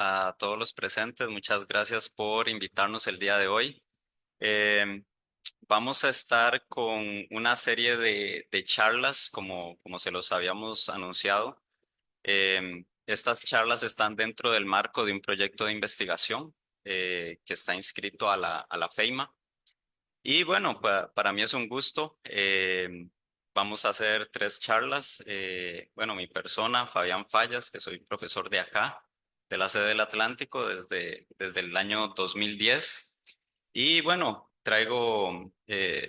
a todos los presentes. Muchas gracias por invitarnos el día de hoy. Em, Vamos a estar con una serie de charlas, como se los habíamos anunciado. Estas charlas están dentro del marco de un proyecto de investigación que está inscrito a la FEIMA. Y bueno, para mí es un gusto. Vamos a hacer tres charlas. Bueno, mi persona, Fabián Fallas, que soy profesor de acá, de la sede del Atlántico desde el año 2010. Y bueno,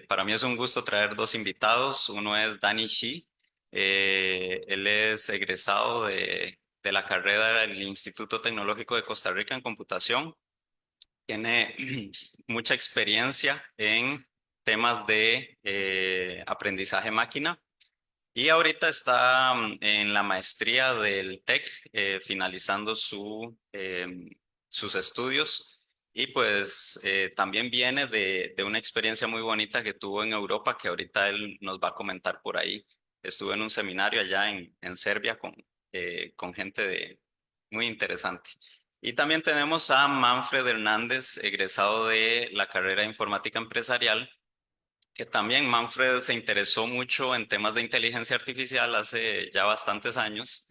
para mí es un gusto traer dos invitados. Uno es Danny Shi. Él es egresado de la carrera del Instituto Tecnológico de Costa Rica en computación. Tiene mucha experiencia en temas de aprendizaje máquina y ahorita está en la maestría del TEC, finalizando sus estudios. Y pues también viene de una experiencia muy bonita que tuvo en Europa, que ahorita él nos va a comentar por ahí. Estuve en un seminario allá en Serbia con gente muy interesante. Y también tenemos a Manfred Hernández, egresado de la carrera de informática empresarial, que también Manfred se interesó mucho en temas de inteligencia artificial hace ya bastantes años.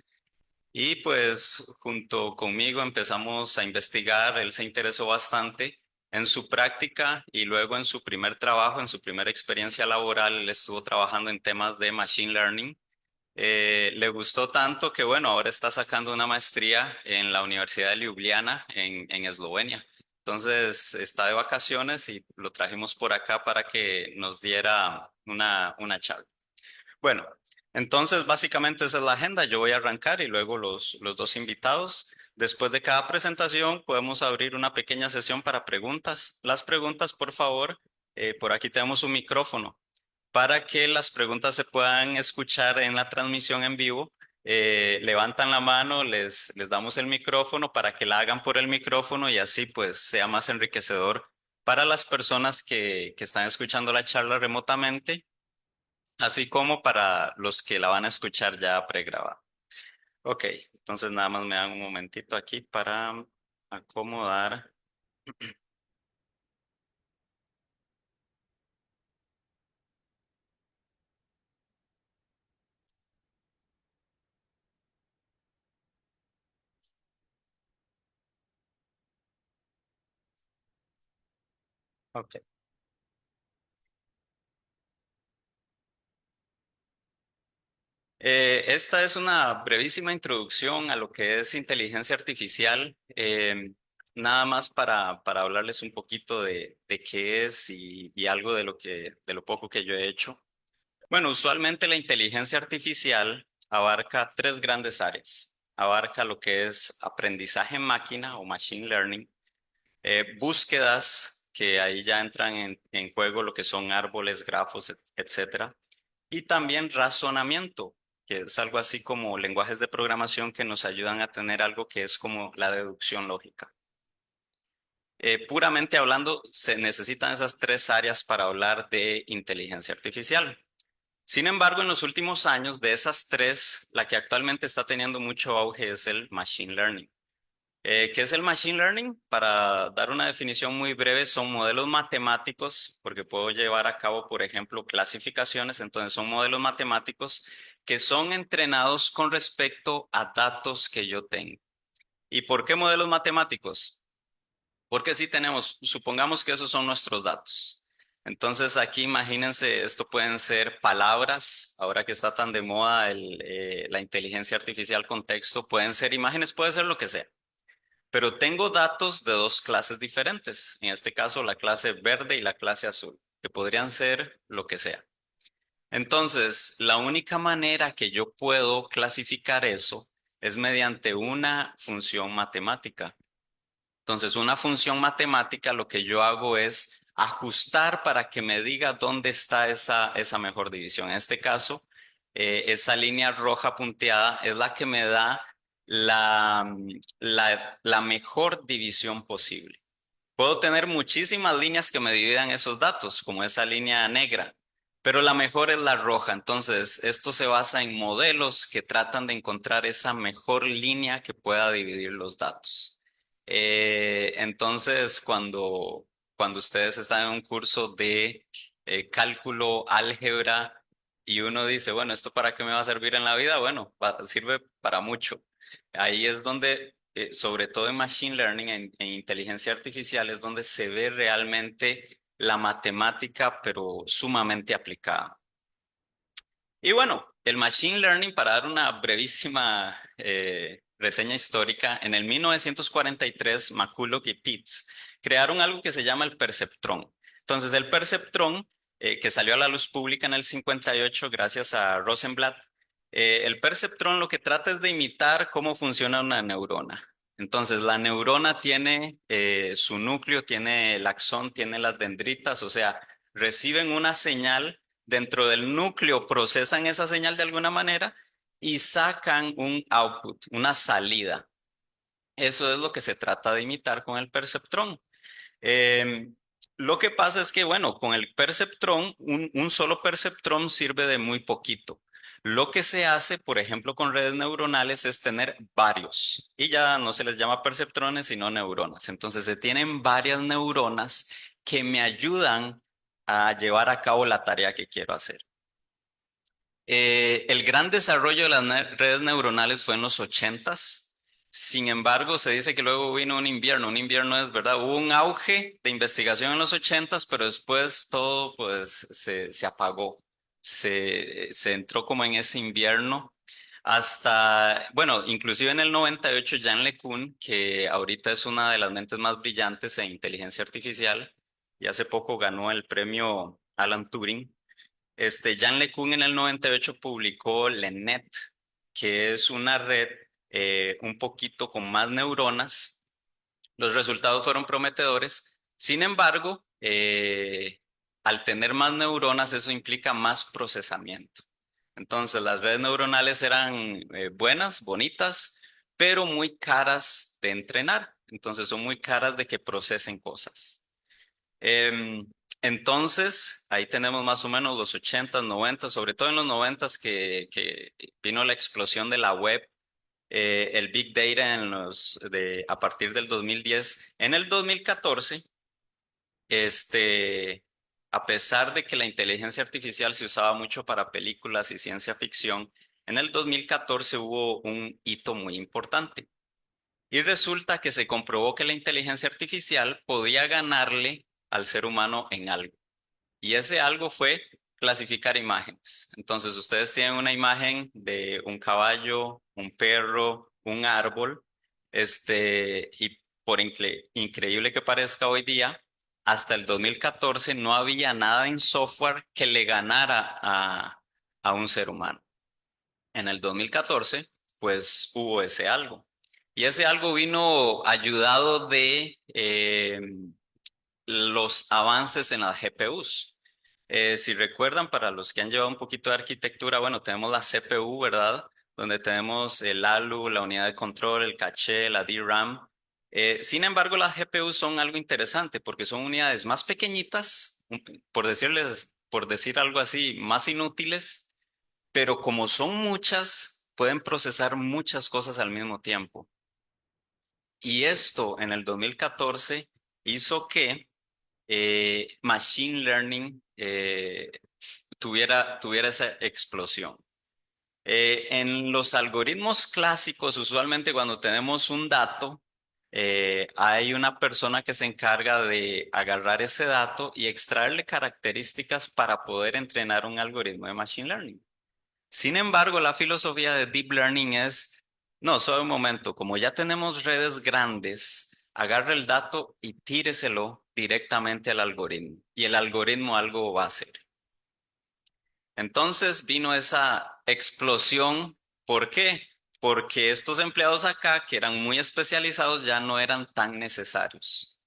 Y pues junto conmigo empezamos a investigar. Él se interesó bastante en su práctica y luego en su primer trabajo, en su primera experiencia laboral. Él estuvo trabajando en temas de machine learning. Le gustó tanto que, bueno, ahora está sacando una maestría en la Universidad de Ljubljana, en Eslovenia. Entonces, está de vacaciones y lo trajimos por acá para que nos diera una charla. Bueno, entonces, básicamente esa es la agenda. Yo voy a arrancar y luego los dos invitados. Después de cada presentación, podemos abrir una pequeña sesión para preguntas. Las preguntas, por favor, por aquí tenemos un micrófono para que las preguntas se puedan escuchar en la transmisión en vivo. Levantan la mano, les damos el micrófono para que la hagan por el micrófono y así pues sea más enriquecedor para las personas que están escuchando la charla remotamente, así como para los que la van a escuchar ya pregrabada. Ok, entonces nada más me dan un momentito aquí para acomodar. Ok. Esta es una brevísima introducción a lo que es inteligencia artificial, nada más para hablarles un poquito de qué es y algo de lo poco que yo he hecho. Bueno, usualmente la inteligencia artificial abarca tres grandes áreas. Abarca lo que es aprendizaje en máquina o machine learning, búsquedas, que ahí ya entran en juego lo que son árboles, grafos, etcétera. Y también razonamiento, que es algo así como lenguajes de programación que nos ayudan a tener algo que es como la deducción lógica. Puramente hablando, se necesitan esas tres áreas para hablar de inteligencia artificial. Sin embargo, en los últimos años, de esas tres, la que actualmente está teniendo mucho auge es el machine learning. ¿Qué es el machine learning? Para dar una definición muy breve, son modelos matemáticos, porque puedo llevar a cabo, por ejemplo, clasificaciones. Entonces, son modelos matemáticos que son entrenados con respecto a datos que yo tengo. ¿Y por qué modelos matemáticos? Porque si tenemos, supongamos que esos son nuestros datos. Entonces, aquí imagínense, esto pueden ser palabras, ahora que está tan de moda la inteligencia artificial con texto, pueden ser imágenes, puede ser lo que sea. Pero tengo datos de dos clases diferentes, en este caso la clase verde y la clase azul, que podrían ser lo que sea. Entonces, la única manera que yo puedo clasificar eso es mediante una función matemática. Entonces, una función matemática lo que yo hago es ajustar para que me diga dónde está esa mejor división. En este caso, esa línea roja punteada es la que me da la mejor división posible. Puedo tener muchísimas líneas que me dividan esos datos, como esa línea negra, pero la mejor es la roja. Entonces, esto se basa en modelos que tratan de encontrar esa mejor línea que pueda dividir los datos. Entonces, cuando ustedes están en un curso de cálculo, álgebra, y uno dice, bueno, ¿esto para qué me va a servir en la vida? Bueno, sirve para mucho. Ahí es donde, sobre todo en Machine Learning, en inteligencia artificial, es donde se ve realmente la matemática, pero sumamente aplicada. Y bueno, el Machine Learning, para dar una brevísima reseña histórica, en el 1943, McCulloch y Pitts crearon algo que se llama el perceptrón. Entonces, el perceptrón, que salió a la luz pública en el 58 gracias a Rosenblatt, el perceptrón lo que trata es de imitar cómo funciona una neurona. Entonces, la neurona tiene su núcleo, tiene el axón, tiene las dendritas, o sea, reciben una señal dentro del núcleo, procesan esa señal de alguna manera y sacan un output, una salida. Eso es lo que se trata de imitar con el perceptrón. Eh, lo que pasa es que, bueno, con el perceptrón, un solo perceptrón sirve de muy poquito. Lo que se hace, por ejemplo, con redes neuronales es tener varios y ya no se les llama perceptrones, sino neuronas. Entonces se tienen varias neuronas que me ayudan a llevar a cabo la tarea que quiero hacer. El gran desarrollo de las redes neuronales fue en los ochentas. Sin embargo, se dice que luego vino un invierno. Un invierno es verdad. Hubo un auge de investigación en los ochentas, pero después todo pues se apagó. Se entró como en ese invierno. Hasta, bueno, inclusive en el 98, Jan LeCun, que ahorita es una de las mentes más brillantes en inteligencia artificial, y hace poco ganó el premio Alan Turing. Jan LeCun en el 98 publicó LeNet, que es una red un poquito con más neuronas. Los resultados fueron prometedores. Sin embargo, al tener más neuronas, eso implica más procesamiento. Entonces, las redes neuronales eran buenas, bonitas, pero muy caras de entrenar. Entonces, son muy caras de que procesen cosas. Em, entonces, ahí tenemos más o menos los 80, 90, sobre todo en los 90 que vino la explosión de la web, el Big Data a partir del 2010. En el 2014, este, a pesar de que la inteligencia artificial se usaba mucho para películas y ciencia ficción, en el 2014 hubo un hito muy importante. Y resulta que se comprobó que la inteligencia artificial podía ganarle al ser humano en algo. Y ese algo fue clasificar imágenes. Entonces, ustedes tienen una imagen de un caballo, un perro, un árbol, y por increíble que parezca hoy día, hasta el 2014 no había nada en software que le ganara a un ser humano. En el 2014, pues hubo ese algo. Y ese algo vino ayudado de los avances en las GPUs. Si recuerdan, para los que han llevado un poquito de arquitectura, bueno, tenemos la CPU, ¿verdad? Donde tenemos el ALU, la unidad de control, el caché, la DRAM. Sin embargo, las GPUs son algo interesante porque son unidades más pequeñitas, por decir algo así, más inútiles, pero como son muchas, pueden procesar muchas cosas al mismo tiempo. Y esto en el 2014 hizo que Machine Learning tuviera esa explosión. En los algoritmos clásicos, usualmente cuando tenemos un dato, hay una persona que se encarga de agarrar ese dato y extraerle características para poder entrenar un algoritmo de Machine Learning. Sin embargo, la filosofía de Deep Learning es, no, solo un momento, como ya tenemos redes grandes, agarre el dato y tíreselo directamente al algoritmo y el algoritmo algo va a hacer. Entonces vino esa explosión. ¿Por qué? Porque estos empleados acá, que eran muy especializados, ya no eran tan necesarios.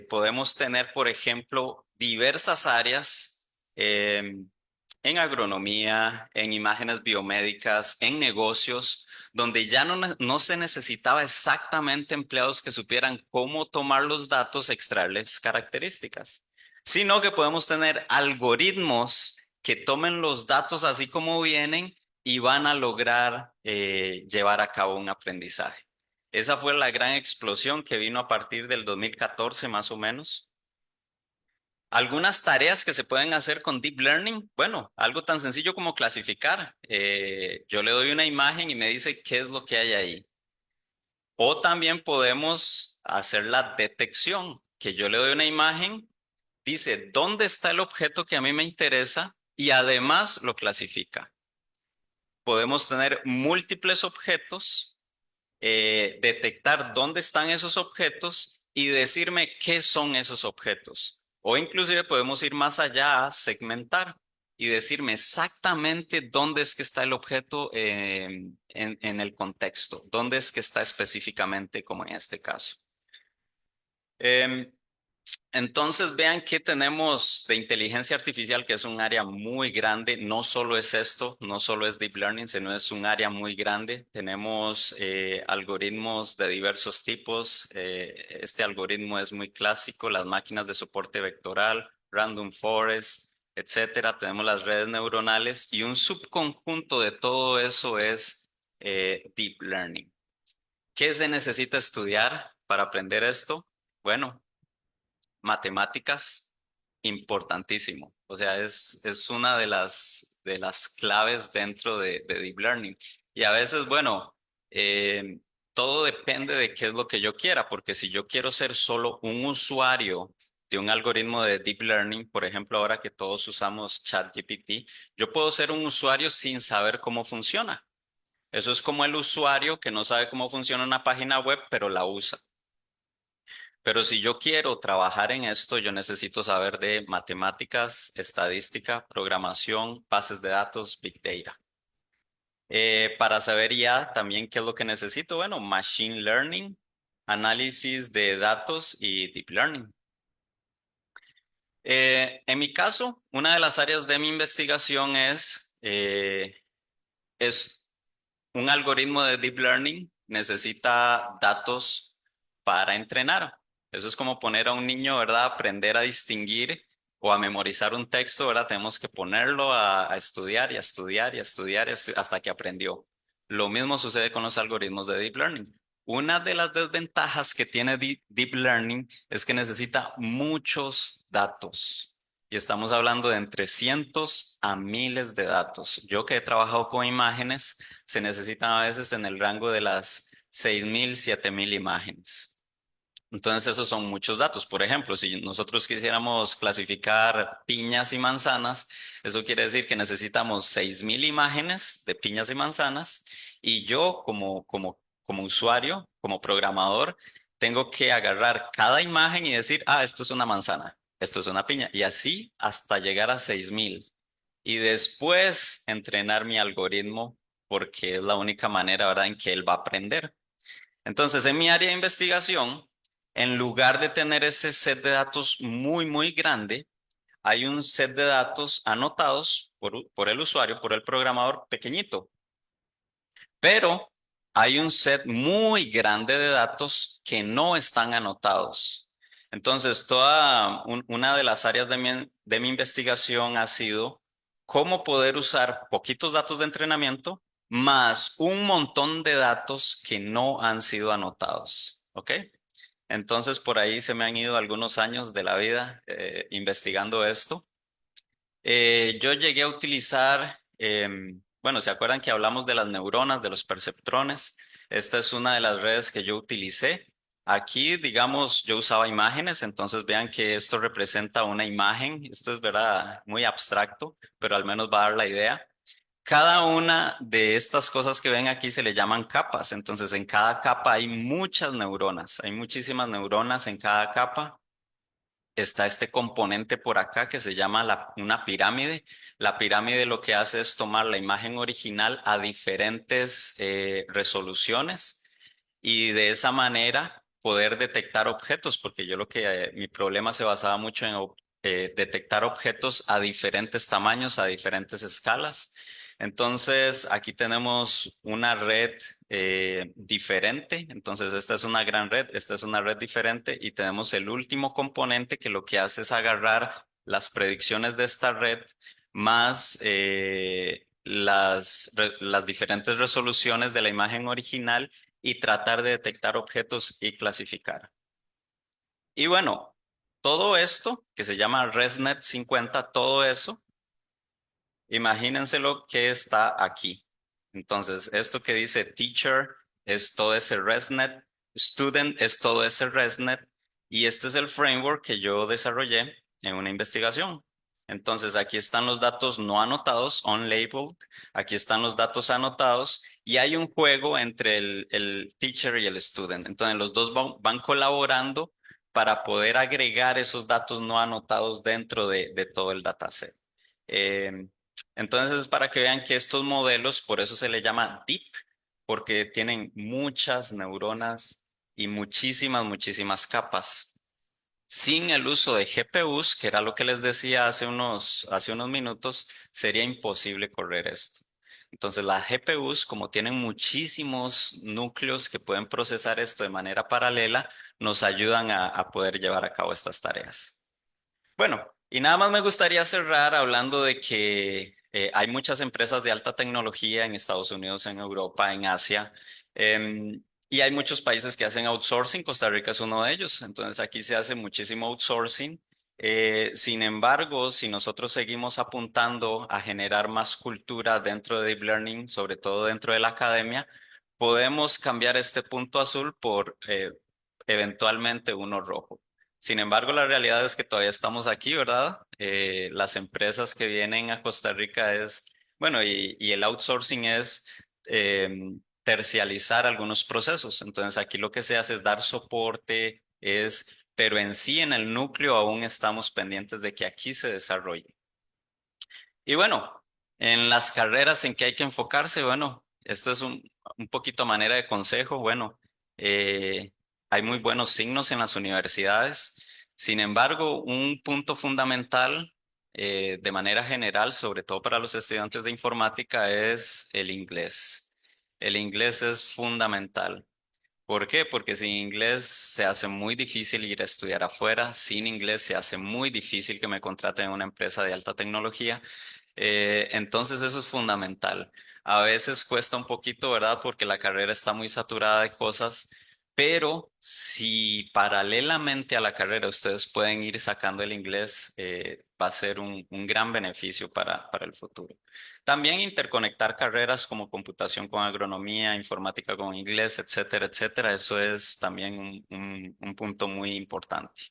Podemos tener, por ejemplo, diversas áreas en agronomía, en imágenes biomédicas, en negocios, donde ya no se necesitaba exactamente empleados que supieran cómo tomar los datos, extraerles características, sino que podemos tener algoritmos que tomen los datos así como vienen y van a lograr llevar a cabo un aprendizaje. Esa fue la gran explosión que vino a partir del 2014 más o menos. Algunas tareas que se pueden hacer con Deep Learning, bueno, algo tan sencillo como clasificar. Yo le doy una imagen y me dice qué es lo que hay ahí. O también podemos hacer la detección, que yo le doy una imagen, dice dónde está el objeto que a mí me interesa y además lo clasifica. Podemos tener múltiples objetos, detectar dónde están esos objetos y decirme qué son esos objetos. O inclusive podemos ir más allá a segmentar y decirme exactamente dónde es que está el objeto en el contexto, dónde es que está específicamente, como en este caso. Em, entonces vean que tenemos de inteligencia artificial, que es un área muy grande. No solo es esto, no solo es deep learning, sino es un área muy grande. Tenemos algoritmos de diversos tipos. Este algoritmo es muy clásico, las máquinas de soporte vectoral, random forest, etcétera. Tenemos las redes neuronales y un subconjunto de todo eso es deep learning. ¿Qué se necesita estudiar para aprender esto? Bueno, matemáticas, importantísimo. O sea, es una de las claves dentro de Deep Learning. Y a veces, bueno, eh, todo depende de qué es lo que yo quiera, porque si yo quiero ser solo un usuario de un algoritmo de Deep Learning, por ejemplo, ahora que todos usamos ChatGPT, yo puedo ser un usuario sin saber cómo funciona. Eso es como el usuario que no sabe cómo funciona una página web, pero la usa. Pero si yo quiero trabajar en esto, yo necesito saber de matemáticas, estadística, programación, bases de datos, Big Data. Para saber ya también qué es lo que necesito, bueno, Machine Learning, análisis de datos y Deep Learning. En mi caso, una de las áreas de mi investigación es un algoritmo de Deep Learning necesita datos para entrenar. Eso es como poner a un niño, ¿verdad? Aprender a distinguir o a memorizar un texto, ¿verdad? Tenemos que ponerlo a estudiar y a estudiar y a estudiar hasta que aprendió. Lo mismo sucede con los algoritmos de Deep Learning. Una de las desventajas que tiene Deep Learning es que necesita muchos datos. Y estamos hablando de entre cientos a miles de datos. Yo que he trabajado con imágenes, se necesitan a veces en el rango de las 6.000, 7.000 imágenes. Entonces, esos son muchos datos. Por ejemplo, si nosotros quisiéramos clasificar piñas y manzanas, eso quiere decir que necesitamos 6.000 imágenes de piñas y manzanas y yo como usuario, como programador, tengo que agarrar cada imagen y decir, ah, esto es una manzana, esto es una piña, y así hasta llegar a 6.000 y después entrenar mi algoritmo porque es la única manera, ¿verdad?, en que él va a aprender. Entonces, en mi área de investigación, en lugar de tener ese set de datos muy, muy grande, hay un set de datos anotados por el usuario, por el programador pequeñito, pero hay un set muy grande de datos que no están anotados. Entonces, una de las áreas de mi investigación ha sido cómo poder usar poquitos datos de entrenamiento más un montón de datos que no han sido anotados. ¿Ok? Entonces, por ahí se me han ido algunos años de la vida investigando esto. Yo llegué a utilizar, bueno, ¿se acuerdan que hablamos de las neuronas, de los perceptrones? Esta es una de las redes que yo utilicé. Aquí, digamos, yo usaba imágenes, entonces vean que esto representa una imagen. Esto es, verdad, muy abstracto, pero al menos va a dar la idea. Cada una de estas cosas que ven aquí se le llaman capas. Entonces, en cada capa hay muchas neuronas, hay muchísimas neuronas en cada capa. Está este componente por acá que se llama una pirámide. La pirámide lo que hace es tomar la imagen original a diferentes resoluciones y de esa manera poder detectar objetos, porque mi problema se basaba mucho en detectar objetos a diferentes tamaños, a diferentes escalas. Entonces, aquí tenemos una red diferente. Entonces, esta es una gran red, esta es una red diferente y tenemos el último componente que lo que hace es agarrar las predicciones de esta red más las diferentes resoluciones de la imagen original y tratar de detectar objetos y clasificar. Y bueno, todo esto, que se llama ResNet 50, todo eso, imagínense lo que está aquí. Entonces, esto que dice teacher es todo ese ResNet, student es todo ese ResNet, y este es el framework que yo desarrollé en una investigación. Entonces, aquí están los datos no anotados, unlabeled, aquí están los datos anotados, y hay un juego entre el teacher y el student. Entonces, los dos van colaborando para poder agregar esos datos no anotados dentro de todo el dataset. Eh, entonces, para que vean que estos modelos, por eso se le llama deep, porque tienen muchas neuronas y muchísimas capas. Sin el uso de GPUs, que era lo que les decía hace unos minutos, sería imposible correr esto. Entonces, las GPUs, como tienen muchísimos núcleos que pueden procesar esto de manera paralela, nos ayudan a poder llevar a cabo estas tareas. Bueno, y nada más me gustaría cerrar hablando de que hay muchas empresas de alta tecnología en Estados Unidos, en Europa, en Asia, y hay muchos países que hacen outsourcing. Costa Rica es uno de ellos. Entonces aquí se hace muchísimo outsourcing. Sin embargo, si nosotros seguimos apuntando a generar más cultura dentro de Deep Learning, sobre todo dentro de la academia, podemos cambiar este punto azul por eventualmente uno rojo. Sin embargo, la realidad es que todavía estamos aquí, ¿verdad? Las empresas que vienen a Costa Rica bueno, y el outsourcing es tercializar algunos procesos. Entonces, aquí lo que se hace es dar soporte, pero en sí, en el núcleo, aún estamos pendientes de que aquí se desarrolle. Y bueno, en las carreras en que hay que enfocarse, bueno, esto es un poquito a manera de consejo. Bueno, eh, hay muy buenos signos en las universidades. Sin embargo, un punto fundamental de manera general, sobre todo para los estudiantes de informática, es el inglés. El inglés es fundamental. ¿Por qué? Porque sin inglés se hace muy difícil ir a estudiar afuera. Sin inglés se hace muy difícil que me contraten en una empresa de alta tecnología. Entonces eso es fundamental. A veces cuesta un poquito, ¿verdad? Porque la carrera está muy saturada de cosas, pero si paralelamente a la carrera ustedes pueden ir sacando el inglés, va a ser un gran beneficio para el futuro. También interconectar carreras como computación con agronomía, informática con inglés, etcétera, etcétera. Eso es también un punto muy importante.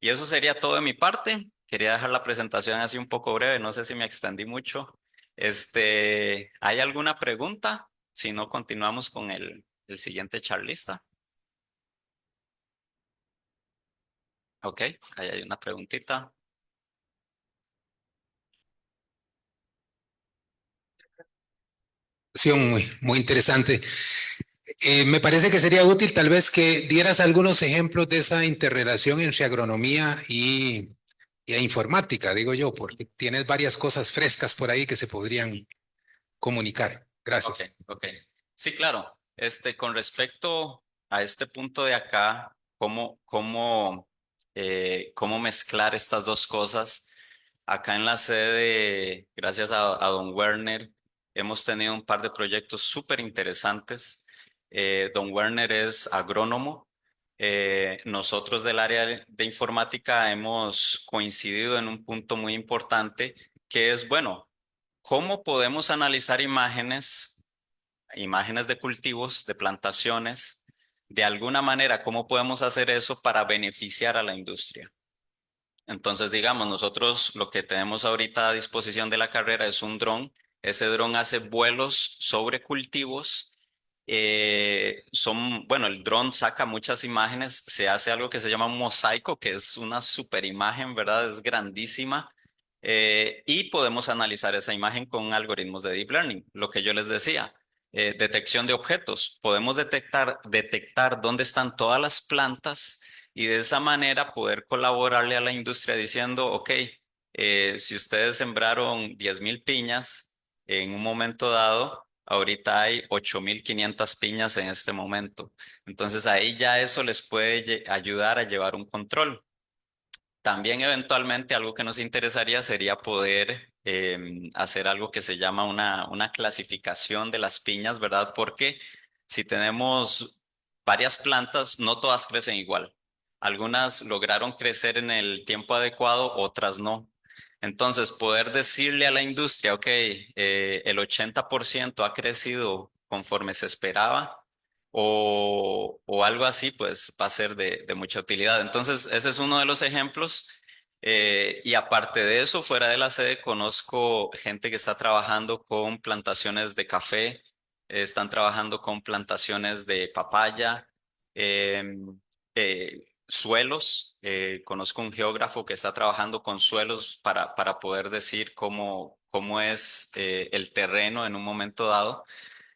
Y eso sería todo de mi parte. Quería dejar la presentación así un poco breve, no sé si me extendí mucho. ¿Hay alguna pregunta? Si no, continuamos con el siguiente charlista. Ok, ahí hay una preguntita. Muy interesante. Me parece que sería útil tal vez que dieras algunos ejemplos de esa interrelación entre agronomía y informática, digo yo, porque tienes varias cosas frescas por ahí que se podrían comunicar. Ok, Gracias. ok. Sí, claro. Con respecto a este punto de acá, cómo mezclar estas dos cosas? Acá en la sede, gracias a don Werner, hemos tenido un par de proyectos súper interesantes. Don Werner es agrónomo. Nosotros del área de informática hemos coincidido en un punto muy importante que es, bueno, ¿cómo podemos analizar imágenes de cultivos, de plantaciones? De alguna manera, ¿cómo podemos hacer eso para beneficiar a la industria? Entonces, digamos, nosotros lo que tenemos ahorita a disposición de la carrera es un dron. Ese dron hace vuelos sobre cultivos. Bueno, el dron saca muchas imágenes, se hace algo que se llama un mosaico, que es una super imagen, ¿verdad? Es grandísima. Y podemos analizar esa imagen con algoritmos de deep learning. Lo que yo les decía, detección de objetos. Podemos detectar dónde están todas las plantas y de esa manera poder colaborarle a la industria diciendo, ok, si ustedes sembraron 10.000 piñas en un momento dado, ahorita hay 8.500 piñas en este momento. Entonces ahí ya eso les puede ayudar a llevar un control. También eventualmente algo que nos interesaría sería poder hacer algo que se llama una clasificación de las piñas, ¿verdad? Porque si tenemos varias plantas, no todas crecen igual. Algunas lograron crecer en el tiempo adecuado, otras no. Entonces, poder decirle a la industria, ok, el 80% ha crecido conforme se esperaba o algo así, pues va a ser de mucha utilidad. Entonces, ese es uno de los ejemplos. Y aparte de eso, fuera de la sede, conozco gente que está trabajando con plantaciones de café, están trabajando con plantaciones de papaya, suelos. Conozco un geógrafo que está trabajando con suelos para poder decir cómo es el terreno en un momento dado.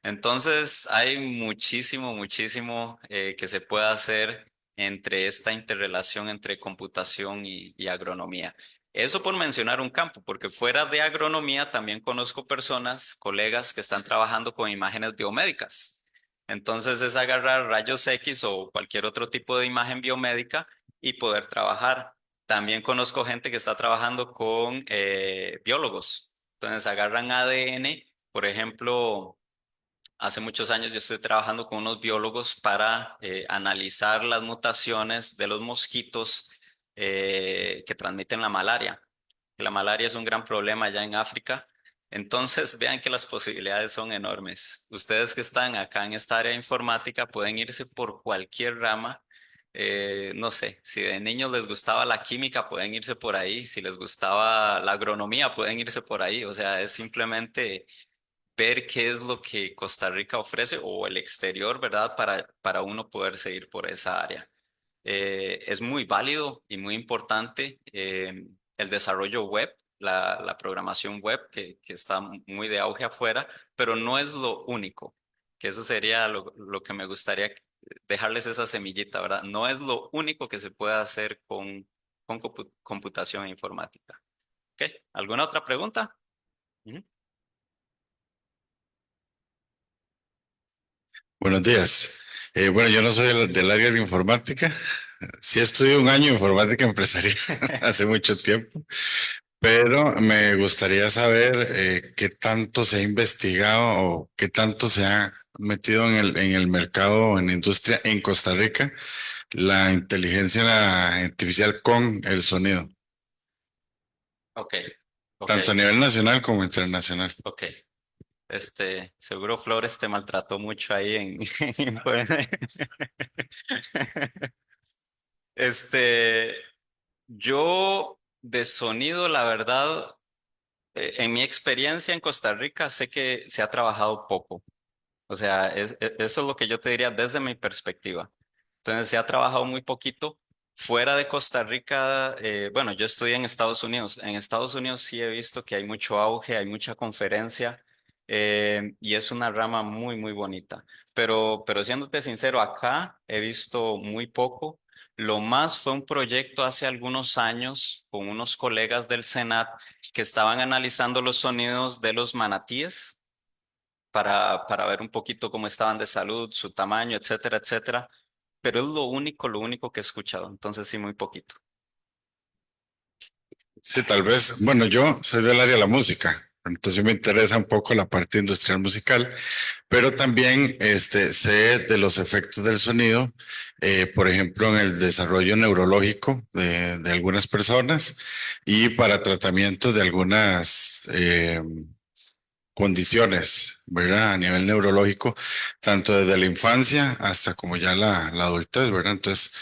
Entonces, hay muchísimo que se puede hacer entre esta interrelación entre computación y agronomía. Eso por mencionar un campo, porque fuera de agronomía también conozco personas, colegas que están trabajando con imágenes biomédicas. Entonces es agarrar rayos X o cualquier otro tipo de imagen biomédica y poder trabajar. También conozco gente que está trabajando con biólogos. Entonces agarran ADN, por ejemplo. Hace muchos años yo estoy trabajando con unos biólogos para analizar las mutaciones de los mosquitos que transmiten la malaria. La malaria es un gran problema allá en África. Entonces, vean que las posibilidades son enormes. Ustedes que están acá en esta área de informática pueden irse por cualquier rama. No sé, si de niños les gustaba la química, pueden irse por ahí. Si les gustaba la agronomía, pueden irse por ahí. O sea, es simplemente ver qué es lo que Costa Rica ofrece o el exterior, ¿verdad? Para uno poder seguir por esa área. Es muy válido y muy importante el desarrollo web, la programación web, que está muy de auge afuera, pero no es lo único, que eso sería lo que me gustaría dejarles esa semillita, ¿verdad? No es lo único que se puede hacer con computación e informática. ¿Ok? ¿Alguna otra pregunta? Ujú. Buenos días. Bueno, yo no soy del área de informática. Sí estudié un año de informática empresarial hace mucho tiempo, pero me gustaría saber qué tanto se ha investigado o qué tanto se ha metido en el mercado, en la industria en Costa Rica, la inteligencia artificial con el sonido, Ok, ok, tanto a nivel nacional como internacional. ok. Seguro Flores te maltrató mucho ahí en... Este, yo de sonido, la verdad, en mi experiencia en Costa Rica, sé que se ha trabajado poco. O sea, eso es lo que yo te diría desde mi perspectiva. Entonces, se ha trabajado muy poquito. Fuera de Costa Rica, bueno, yo estudié en Estados Unidos. En Estados Unidos sí he visto que hay mucho auge, hay mucha conferencia y es una rama muy bonita. Pero siéndote sincero, acá he visto muy poco. Lo más fue un proyecto hace algunos años con unos colegas del Senat que estaban analizando los sonidos de los manatíes para ver un poquito cómo estaban de salud, su tamaño, etcétera, etcétera. Pero es lo único que he escuchado, entonces sí, muy poquito. Sí, tal vez. Bueno, yo soy del área de la música, entonces me interesa un poco la parte industrial musical. Pero también sé de los efectos del sonido, por ejemplo, en el desarrollo neurológico de algunas personas y para tratamiento de algunas condiciones, ¿verdad? A nivel neurológico, tanto desde la infancia hasta como ya la adultez, ¿verdad? Entonces,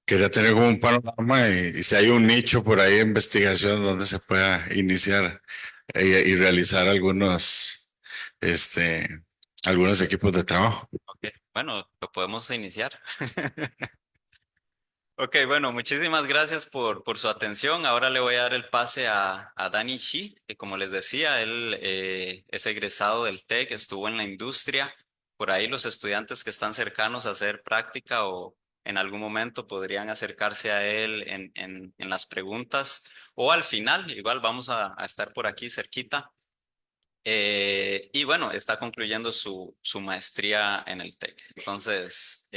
quería tener como un panorama y si hay un nicho por ahí de investigación donde se pueda iniciar y realizar este, algunos equipos de trabajo. Ok, bueno, lo podemos iniciar. Ok, bueno, muchísimas gracias por su atención. Ahora le voy a dar el pase a Danny Shi, que como les decía, él es egresado del TEC, estuvo en la industria. Por ahí los estudiantes que están cercanos a hacer práctica o en algún momento podrían acercarse a él en las preguntas o al final, igual vamos a estar por aquí cerquita. Y bueno, está concluyendo su maestría en el TEC. Entonces,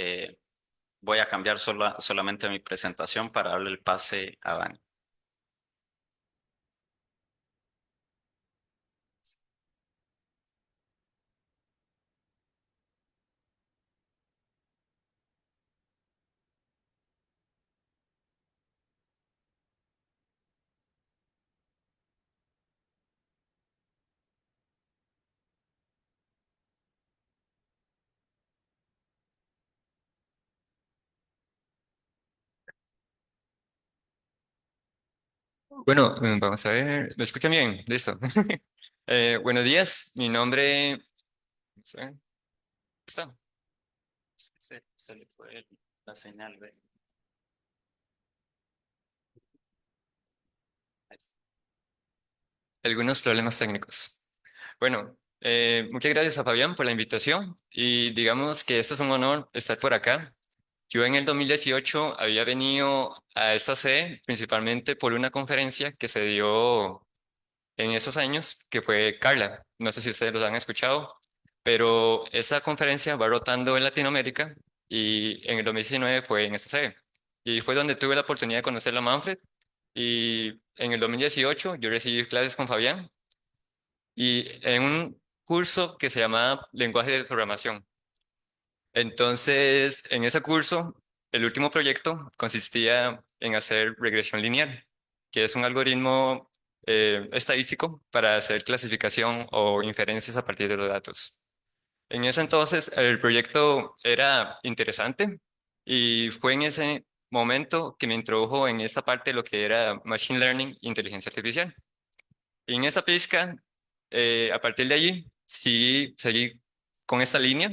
voy a cambiar solamente mi presentación para darle el pase a Dani. Bueno, vamos a ver. ¿Me escuchan bien? Listo. Buenos días. Mi nombre. Vamos a ver, ¿está? Es que se le fue la señal, ¿ve? Ahí está. Algunos problemas técnicos. Bueno, muchas gracias a Fabián por la invitación y digamos que esto es un honor estar por acá. Yo en el 2018 había venido a esta sede principalmente por una conferencia que se dio en esos años, que fue Carla. No sé si ustedes lo han escuchado, pero esa conferencia va rotando en Latinoamérica y en el 2019 fue en esta sede. Y fue donde tuve la oportunidad de conocer a Manfred y en el 2018 yo recibí clases con Fabián y en un curso que se llamaba Lenguaje de Programación. Entonces, en ese curso, el último proyecto consistía en hacer regresión lineal, que es un algoritmo estadístico para hacer clasificación o inferencias a partir de los datos. En ese entonces, el proyecto era interesante y fue en ese momento que me introdujo en esta parte de lo que era Machine Learning e inteligencia artificial. Y en esa pizca, a partir de allí, sí seguí con esta línea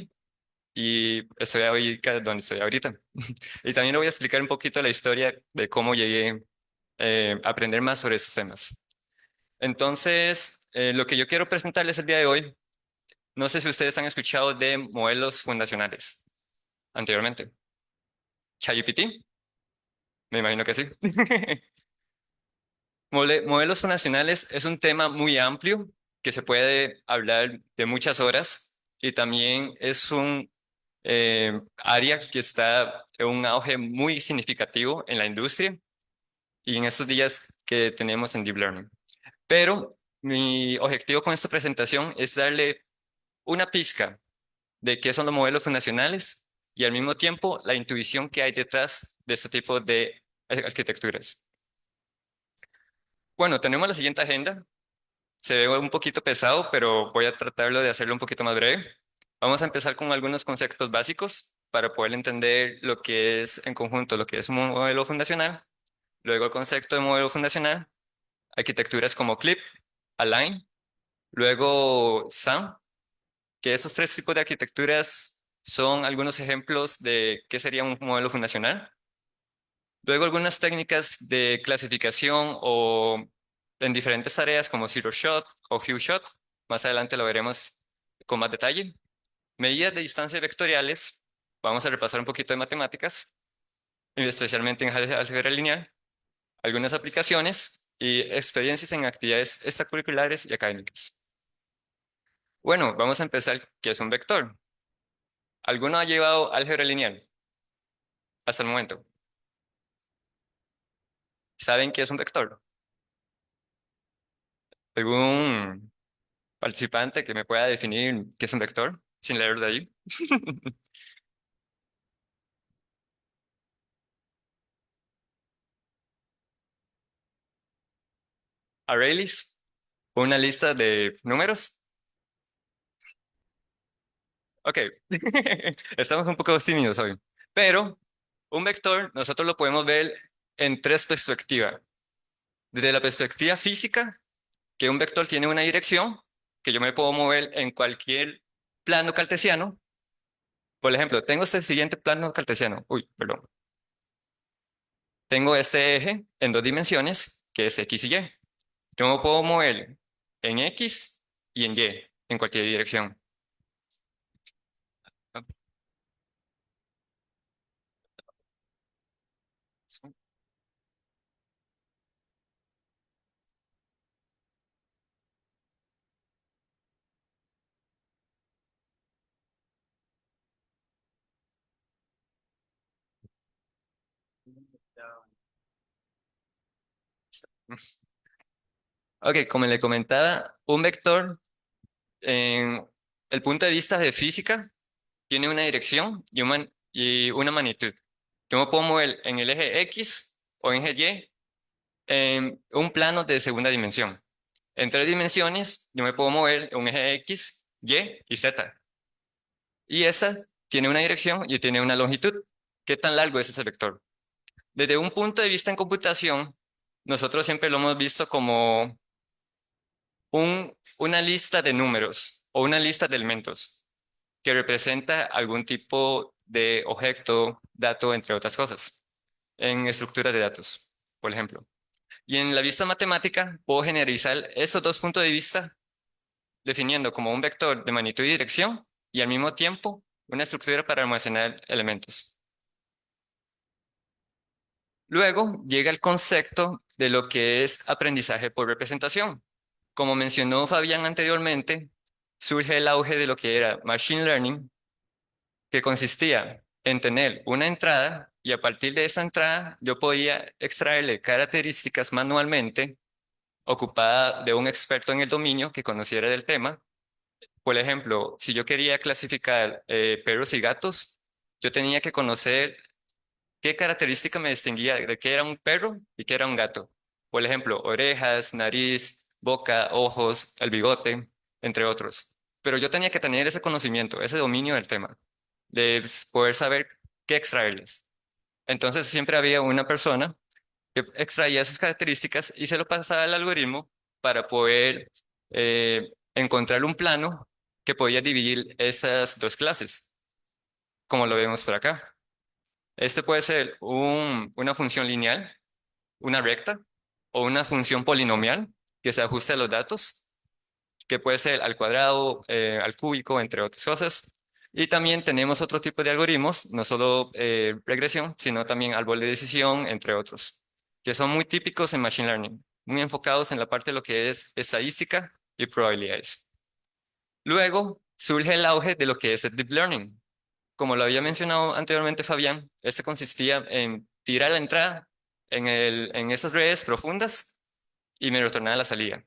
y estoy ahorita donde estoy ahorita. Y también le voy a explicar un poquito la historia de cómo llegué a aprender más sobre estos temas. Entonces, lo que yo quiero presentarles el día de hoy, no sé si ustedes han escuchado de modelos fundacionales anteriormente. ChatGPT, me imagino que sí. Modelos fundacionales es un tema muy amplio que se puede hablar de muchas horas y también es un área que está en un auge muy significativo en la industria y en estos días que tenemos en Deep Learning. Pero mi objetivo con esta presentación es darle una pizca de qué son los modelos fundacionales y al mismo tiempo la intuición que hay detrás de este tipo de arquitecturas. Bueno, tenemos la siguiente agenda. Se ve un poquito pesado, pero voy a tratarlo de hacerlo un poquito más breve. Vamos a empezar con algunos conceptos básicos para poder entender lo que es en conjunto, lo que es un modelo fundacional. Luego el concepto de modelo fundacional, arquitecturas como CLIP, Align, luego SAM, que esos tres tipos de arquitecturas son algunos ejemplos de qué sería un modelo fundacional. Luego algunas técnicas de clasificación o en diferentes tareas como Zero Shot o Few Shot. Más adelante lo veremos con más detalle. Medidas de distancia vectoriales. Vamos a repasar un poquito de matemáticas, especialmente en álgebra lineal, algunas aplicaciones y experiencias en actividades extracurriculares y académicas. Bueno, vamos a empezar. ¿Qué es un vector? ¿Alguno ha llevado álgebra lineal hasta el momento? ¿Saben qué es un vector? ¿Algún participante que me pueda definir qué es un vector sin leer de ahí? Array list, una lista de números. Ok, estamos un poco tímidos hoy. Pero un vector nosotros lo podemos ver en tres perspectivas. Desde la perspectiva física, que un vector tiene una dirección, que yo me puedo mover en cualquier plano cartesiano. Por ejemplo, tengo este siguiente plano cartesiano. Uy, perdón. Tengo este eje en dos dimensiones, que es X y Y. Yo me puedo mover en X y en Y, en cualquier dirección. Ok, como le comentaba, un vector en el punto de vista de física tiene una dirección y una magnitud. Yo me puedo mover en el eje X o en eje Y en un plano de segunda dimensión. En tres dimensiones, yo me puedo mover en un eje X, Y y Z. Y esta tiene una dirección y tiene una longitud. ¿Qué tan largo es ese vector? Desde un punto de vista en computación, nosotros siempre lo hemos visto como una lista de números o una lista de elementos que representa algún tipo de objeto, dato, entre otras cosas, en estructura de datos, por ejemplo. Y en la vista matemática puedo generalizar estos dos puntos de vista definiendo como un vector de magnitud y dirección y al mismo tiempo una estructura para almacenar elementos. Luego llega el concepto de lo que es aprendizaje por representación. Como mencionó Fabián anteriormente, surge el auge de lo que era Machine Learning, que consistía en tener una entrada y a partir de esa entrada yo podía extraerle características manualmente ocupada de un experto en el dominio que conociera del tema. Por ejemplo, si yo quería clasificar perros y gatos, yo tenía que conocer qué característica me distinguía de qué era un perro y qué era un gato. Por ejemplo, orejas, nariz, boca, ojos, el bigote, entre otros. Pero yo tenía que tener ese conocimiento, ese dominio del tema, de poder saber qué extraerles. Entonces siempre había una persona que extraía esas características y se lo pasaba al algoritmo para poder encontrar un plano que podía dividir esas dos clases, como lo vemos por acá. Este puede ser una función lineal, una recta, o una función polinomial que se ajuste a los datos, que puede ser al cuadrado, al cúbico, entre otras cosas. Y también tenemos otro tipo de algoritmos, no solo regresión, sino también árbol de decisión, entre otros, que son muy típicos en Machine Learning, muy enfocados en la parte de lo que es estadística y probabilidades. Luego surge el auge de lo que es el Deep Learning. Como lo había mencionado anteriormente Fabián, este consistía en tirar la entrada en esas redes profundas y me retornaba la salida.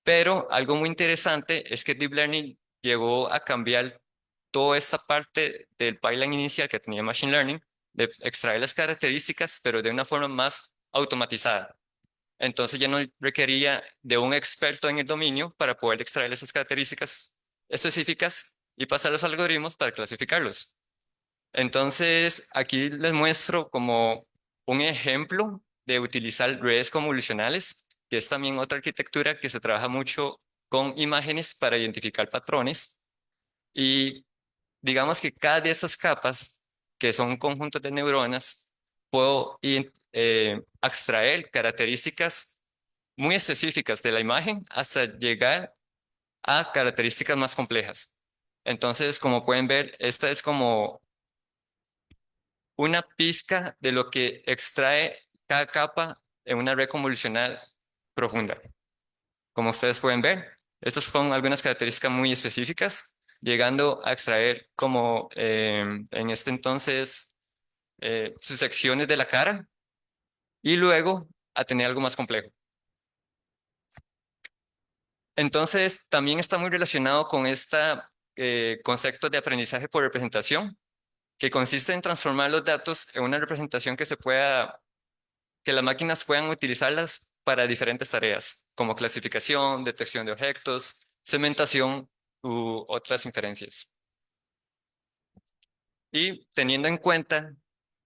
Pero algo muy interesante es que Deep Learning llegó a cambiar toda esta parte del pipeline inicial que tenía Machine Learning, de extraer las características, pero de una forma más automatizada. Entonces ya no requería de un experto en el dominio para poder extraer esas características específicas y pasar los algoritmos para clasificarlos. Entonces aquí les muestro como un ejemplo de utilizar redes convolucionales, que es también otra arquitectura que se trabaja mucho con imágenes para identificar patrones. Y digamos que cada de estas capas, que son un conjunto de neuronas, puedo extraer características muy específicas de la imagen hasta llegar a características más complejas. Entonces, como pueden ver, esta es como una pizca de lo que extrae cada capa en una red convolucional profunda. Como ustedes pueden ver, estas son algunas características muy específicas, llegando a extraer como en este entonces sus secciones de la cara y luego a tener algo más complejo. Entonces, también está muy relacionado con este concepto de aprendizaje por representación, que consiste en transformar los datos en una representación que las máquinas puedan utilizarlas para diferentes tareas, como clasificación, detección de objetos, segmentación u otras inferencias. Y teniendo en cuenta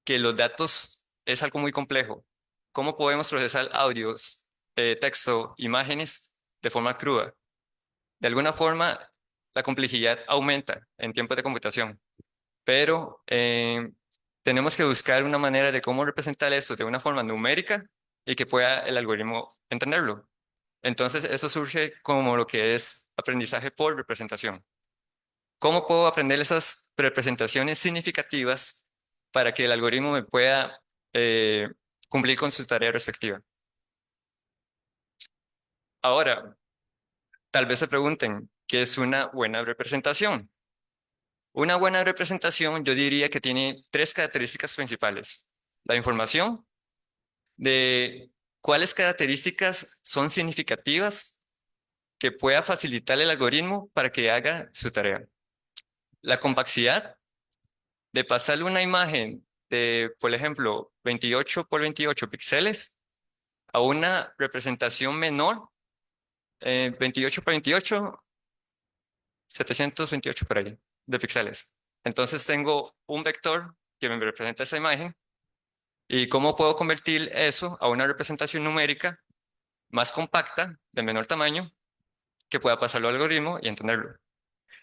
que los datos es algo muy complejo, ¿cómo podemos procesar audios, texto, imágenes de forma cruda? De alguna forma, la complejidad aumenta en tiempo de computación, pero tenemos que buscar una manera de cómo representar esto de una forma numérica y que pueda el algoritmo entenderlo. Entonces, eso surge como lo que es aprendizaje por representación. ¿Cómo puedo aprender esas representaciones significativas para que el algoritmo me pueda eh, cumplir con su tarea respectiva? Ahora, tal vez se pregunten, ¿qué es una buena representación? Una buena representación yo diría que tiene tres características principales. La información de cuáles características son significativas que pueda facilitar el algoritmo para que haga su tarea. La compacidad de pasarle una imagen de, por ejemplo, 28 por 28 píxeles a una representación menor, 28 por 28, 728 por ahí, de píxeles. Entonces tengo un vector que me representa esa imagen, ¿Y cómo puedo convertir eso a una representación numérica más compacta, de menor tamaño, que pueda pasarlo al algoritmo y entenderlo?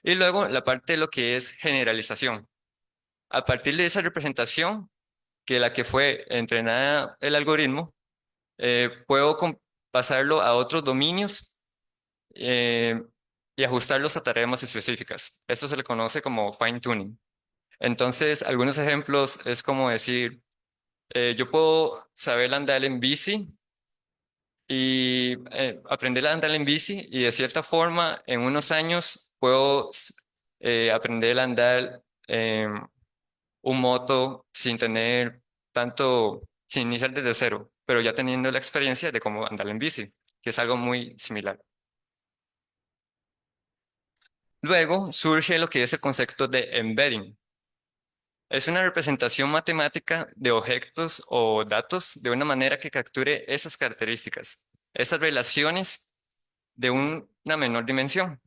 Y luego la parte de lo que es generalización. A partir de esa representación, que la que fue entrenada el algoritmo, puedo pasarlo a otros dominios eh, y ajustarlos a tareas más específicas. Eso se le conoce como fine tuning. Entonces, algunos ejemplos es como decir, yo puedo saber andar en bici y aprender a andar en bici y de cierta forma en unos años puedo aprender a andar en un moto sin tener sin iniciar desde cero, pero ya teniendo la experiencia de cómo andar en bici, que es algo muy similar. Luego surge lo que es el concepto de embedding. Es una representación matemática de objetos o datos de una manera que capture esas características, esas relaciones de una menor dimensión.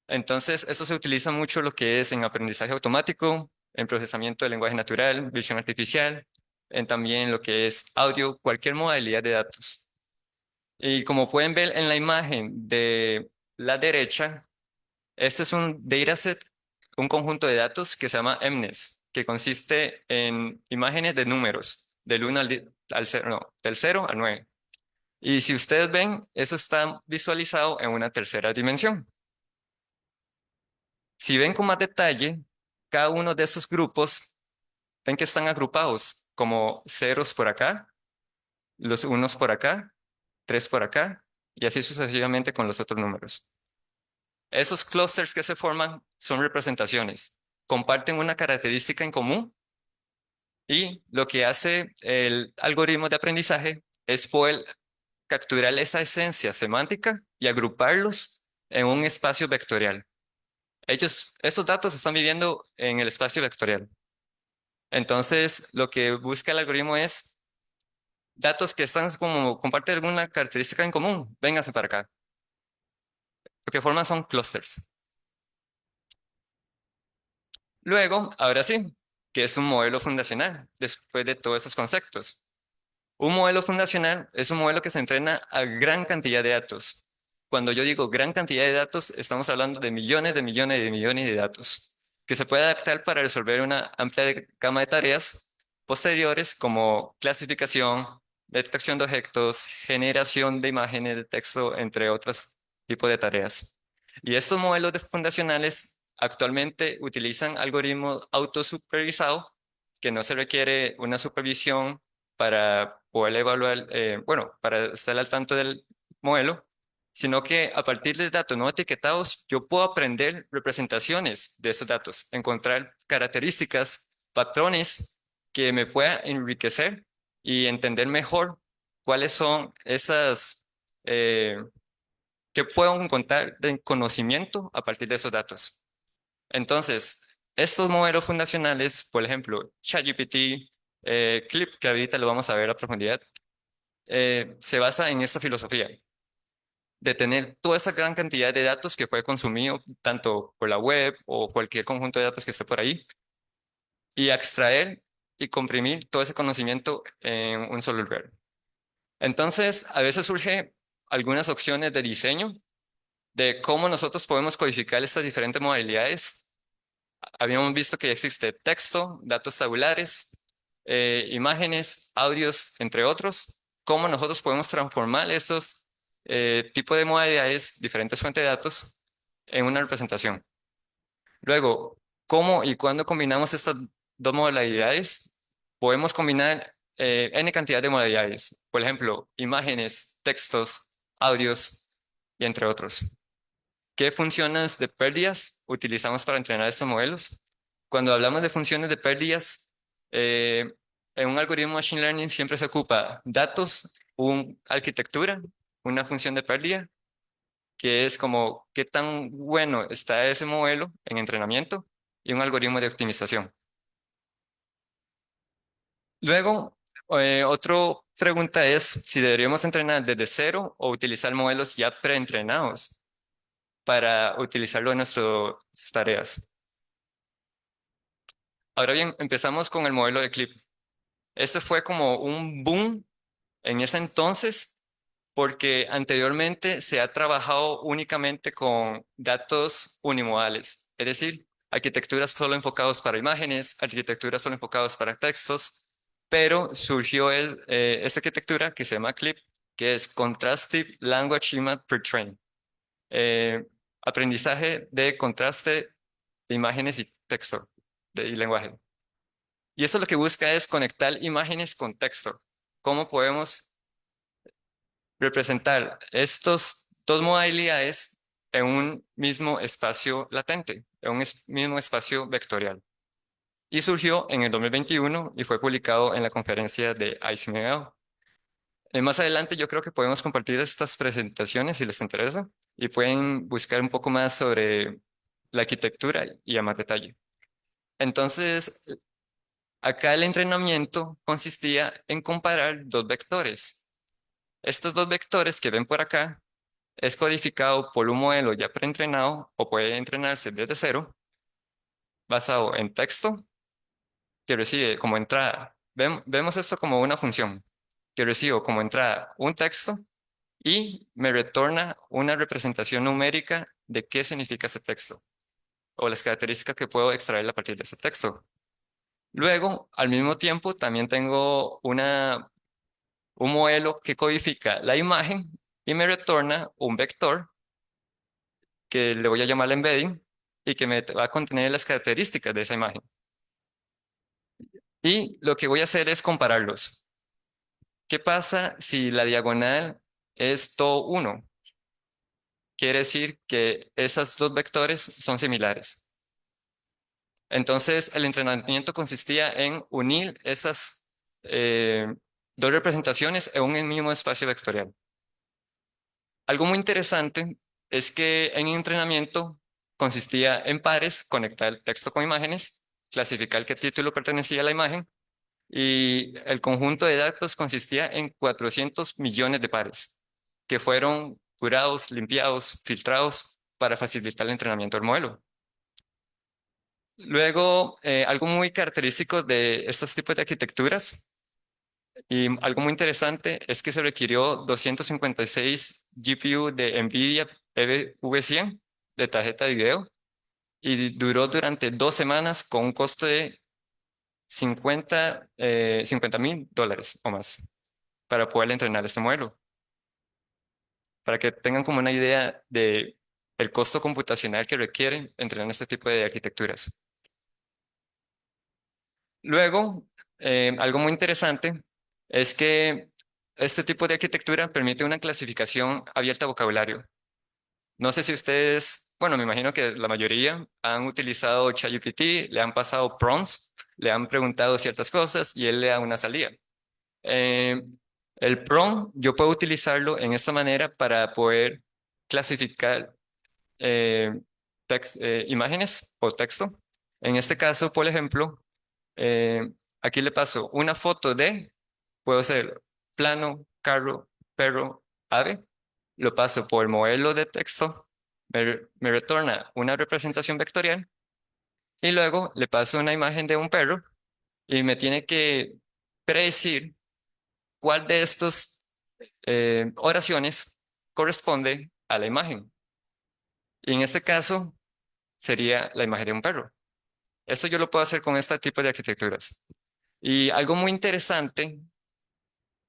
Entonces, eso se utiliza mucho lo que es en aprendizaje automático, en procesamiento de lenguaje natural, visión artificial, en también lo que es audio, cualquier modalidad de datos. Y como pueden ver en la imagen de la derecha, este es un dataset, un conjunto de datos que se llama MNIST, que consiste en imágenes de números, del 1 al 0, no, del 0 al 9. Y si ustedes ven, eso está visualizado en una tercera dimensión. Si ven con más detalle, cada uno de estos grupos, ven que están agrupados como ceros por acá, los unos por acá, tres por acá, y así sucesivamente con los otros números. Esos clústeres que se forman son representaciones, comparten una característica en común y lo que hace el algoritmo de aprendizaje es poder capturar esa esencia semántica y agruparlos en un espacio vectorial. Estos datos están viviendo en el espacio vectorial. Entonces, lo que busca el algoritmo es datos que están como comparten alguna característica en común. Vénganse para acá. Lo que forman son clusters. Luego, ahora sí, que es un modelo fundacional después de todos esos conceptos. Un modelo fundacional es un modelo que se entrena a gran cantidad de datos. Cuando yo digo gran cantidad de datos, estamos hablando de millones de millones de millones de datos, que se puede adaptar para resolver una amplia gama de tareas posteriores como clasificación, detección de objetos, generación de imágenes de texto, entre otros tipos de tareas. Y estos modelos fundacionales actualmente utilizan algoritmos autosupervisados que no se requiere una supervisión para poder evaluar, bueno, para estar al tanto del modelo, sino que a partir de datos no etiquetados, yo puedo aprender representaciones de esos datos, encontrar características, patrones que me puedan enriquecer y entender mejor cuáles son esas que puedo encontrar de conocimiento a partir de esos datos. Entonces, estos modelos fundacionales, por ejemplo, ChatGPT, Clip, que ahorita lo vamos a ver a profundidad, se basa en esta filosofía de tener toda esa gran cantidad de datos que fue consumido tanto por la web o cualquier conjunto de datos que esté por ahí y extraer y comprimir todo ese conocimiento en un solo lugar. Entonces, a veces surge algunas opciones de diseño de cómo nosotros podemos codificar estas diferentes modalidades. Habíamos visto que existe texto, datos tabulares, imágenes, audios, entre otros. Cómo nosotros podemos transformar esos tipos de modalidades, diferentes fuentes de datos, en una representación. Luego, ¿cómo y cuándo combinamos estas dos modalidades? Podemos combinar n cantidad de modalidades. Por ejemplo, imágenes, textos, audios y entre otros. ¿Qué funciones de pérdidas utilizamos para entrenar estos modelos? Cuando hablamos de funciones de pérdidas, en un algoritmo de Machine Learning siempre se ocupa datos, una arquitectura, una función de pérdida, que es como qué tan bueno está ese modelo en entrenamiento y un algoritmo de optimización. Luego, otra pregunta es si deberíamos entrenar desde cero o utilizar modelos ya preentrenados para utilizarlo en nuestras tareas. Ahora bien, empezamos con el modelo de CLIP. Este fue como un boom en ese entonces porque anteriormente se ha trabajado únicamente con datos unimodales, es decir, arquitecturas solo enfocados para imágenes, arquitecturas solo enfocados para textos, pero surgió esta arquitectura que se llama CLIP, que es Contrastive Language Image Pre-train, eh, aprendizaje de contraste de imágenes y texto y lenguaje. Y eso lo que busca es conectar imágenes con texto. ¿Cómo podemos representar estos dos modalidades en un mismo espacio latente, en un mismo espacio vectorial? Y surgió en el 2021 y fue publicado en la conferencia de ICML. Más adelante yo creo que podemos compartir estas presentaciones si les interesa y pueden buscar un poco más sobre la arquitectura y a más detalle. Entonces, acá el entrenamiento consistía en comparar dos vectores. Estos dos vectores que ven por acá es codificado por un modelo ya preentrenado o puede entrenarse desde cero, basado en texto que recibe como entrada. Vemos esto como una función que recibo como entrada un texto y me retorna una representación numérica de qué significa ese texto o las características que puedo extraer a partir de ese texto. Luego, al mismo tiempo, también tengo un modelo que codifica la imagen y me retorna un vector que le voy a llamar embedding y que me va a contener las características de esa imagen. Y lo que voy a hacer es compararlos. ¿Qué pasa si la diagonal es todo 1? Quiere decir que esos dos vectores son similares. Entonces, el entrenamiento consistía en unir esas dos representaciones en un mismo espacio vectorial. Algo muy interesante es que en entrenamiento consistía en pares, conectar el texto con imágenes, clasificar qué título pertenecía a la imagen y el conjunto de datos consistía en 400 millones de pares que fueron curados, limpiados, filtrados para facilitar el entrenamiento del modelo. Luego, algo muy característico de estos tipos de arquitecturas y algo muy interesante es que se requirió 256 GPU de NVIDIA V100 de tarjeta de video y duró durante 2 semanas con un costo de 50.000 dólares o más para poder entrenar este modelo. Para que tengan como una idea de el costo computacional que requiere entrenar este tipo de arquitecturas. Luego, algo muy interesante es que este tipo de arquitectura permite una clasificación abierta a vocabulario. No sé si ustedes, bueno, me imagino que la mayoría han utilizado ChatGPT, le han pasado prompts, le han preguntado ciertas cosas y él le da una salida. Eh, el prompt yo puedo utilizarlo en esta manera para poder clasificar eh, imágenes o texto. En este caso, por ejemplo, eh, aquí le paso una foto de, puedo hacer plano, carro, perro, ave. Lo paso por el modelo de texto, me retorna una representación vectorial y luego le paso una imagen de un perro y me tiene que predecir cuál de estas oraciones corresponde a la imagen. Y en este caso sería la imagen de un perro. Esto yo lo puedo hacer con este tipo de arquitecturas. Y algo muy interesante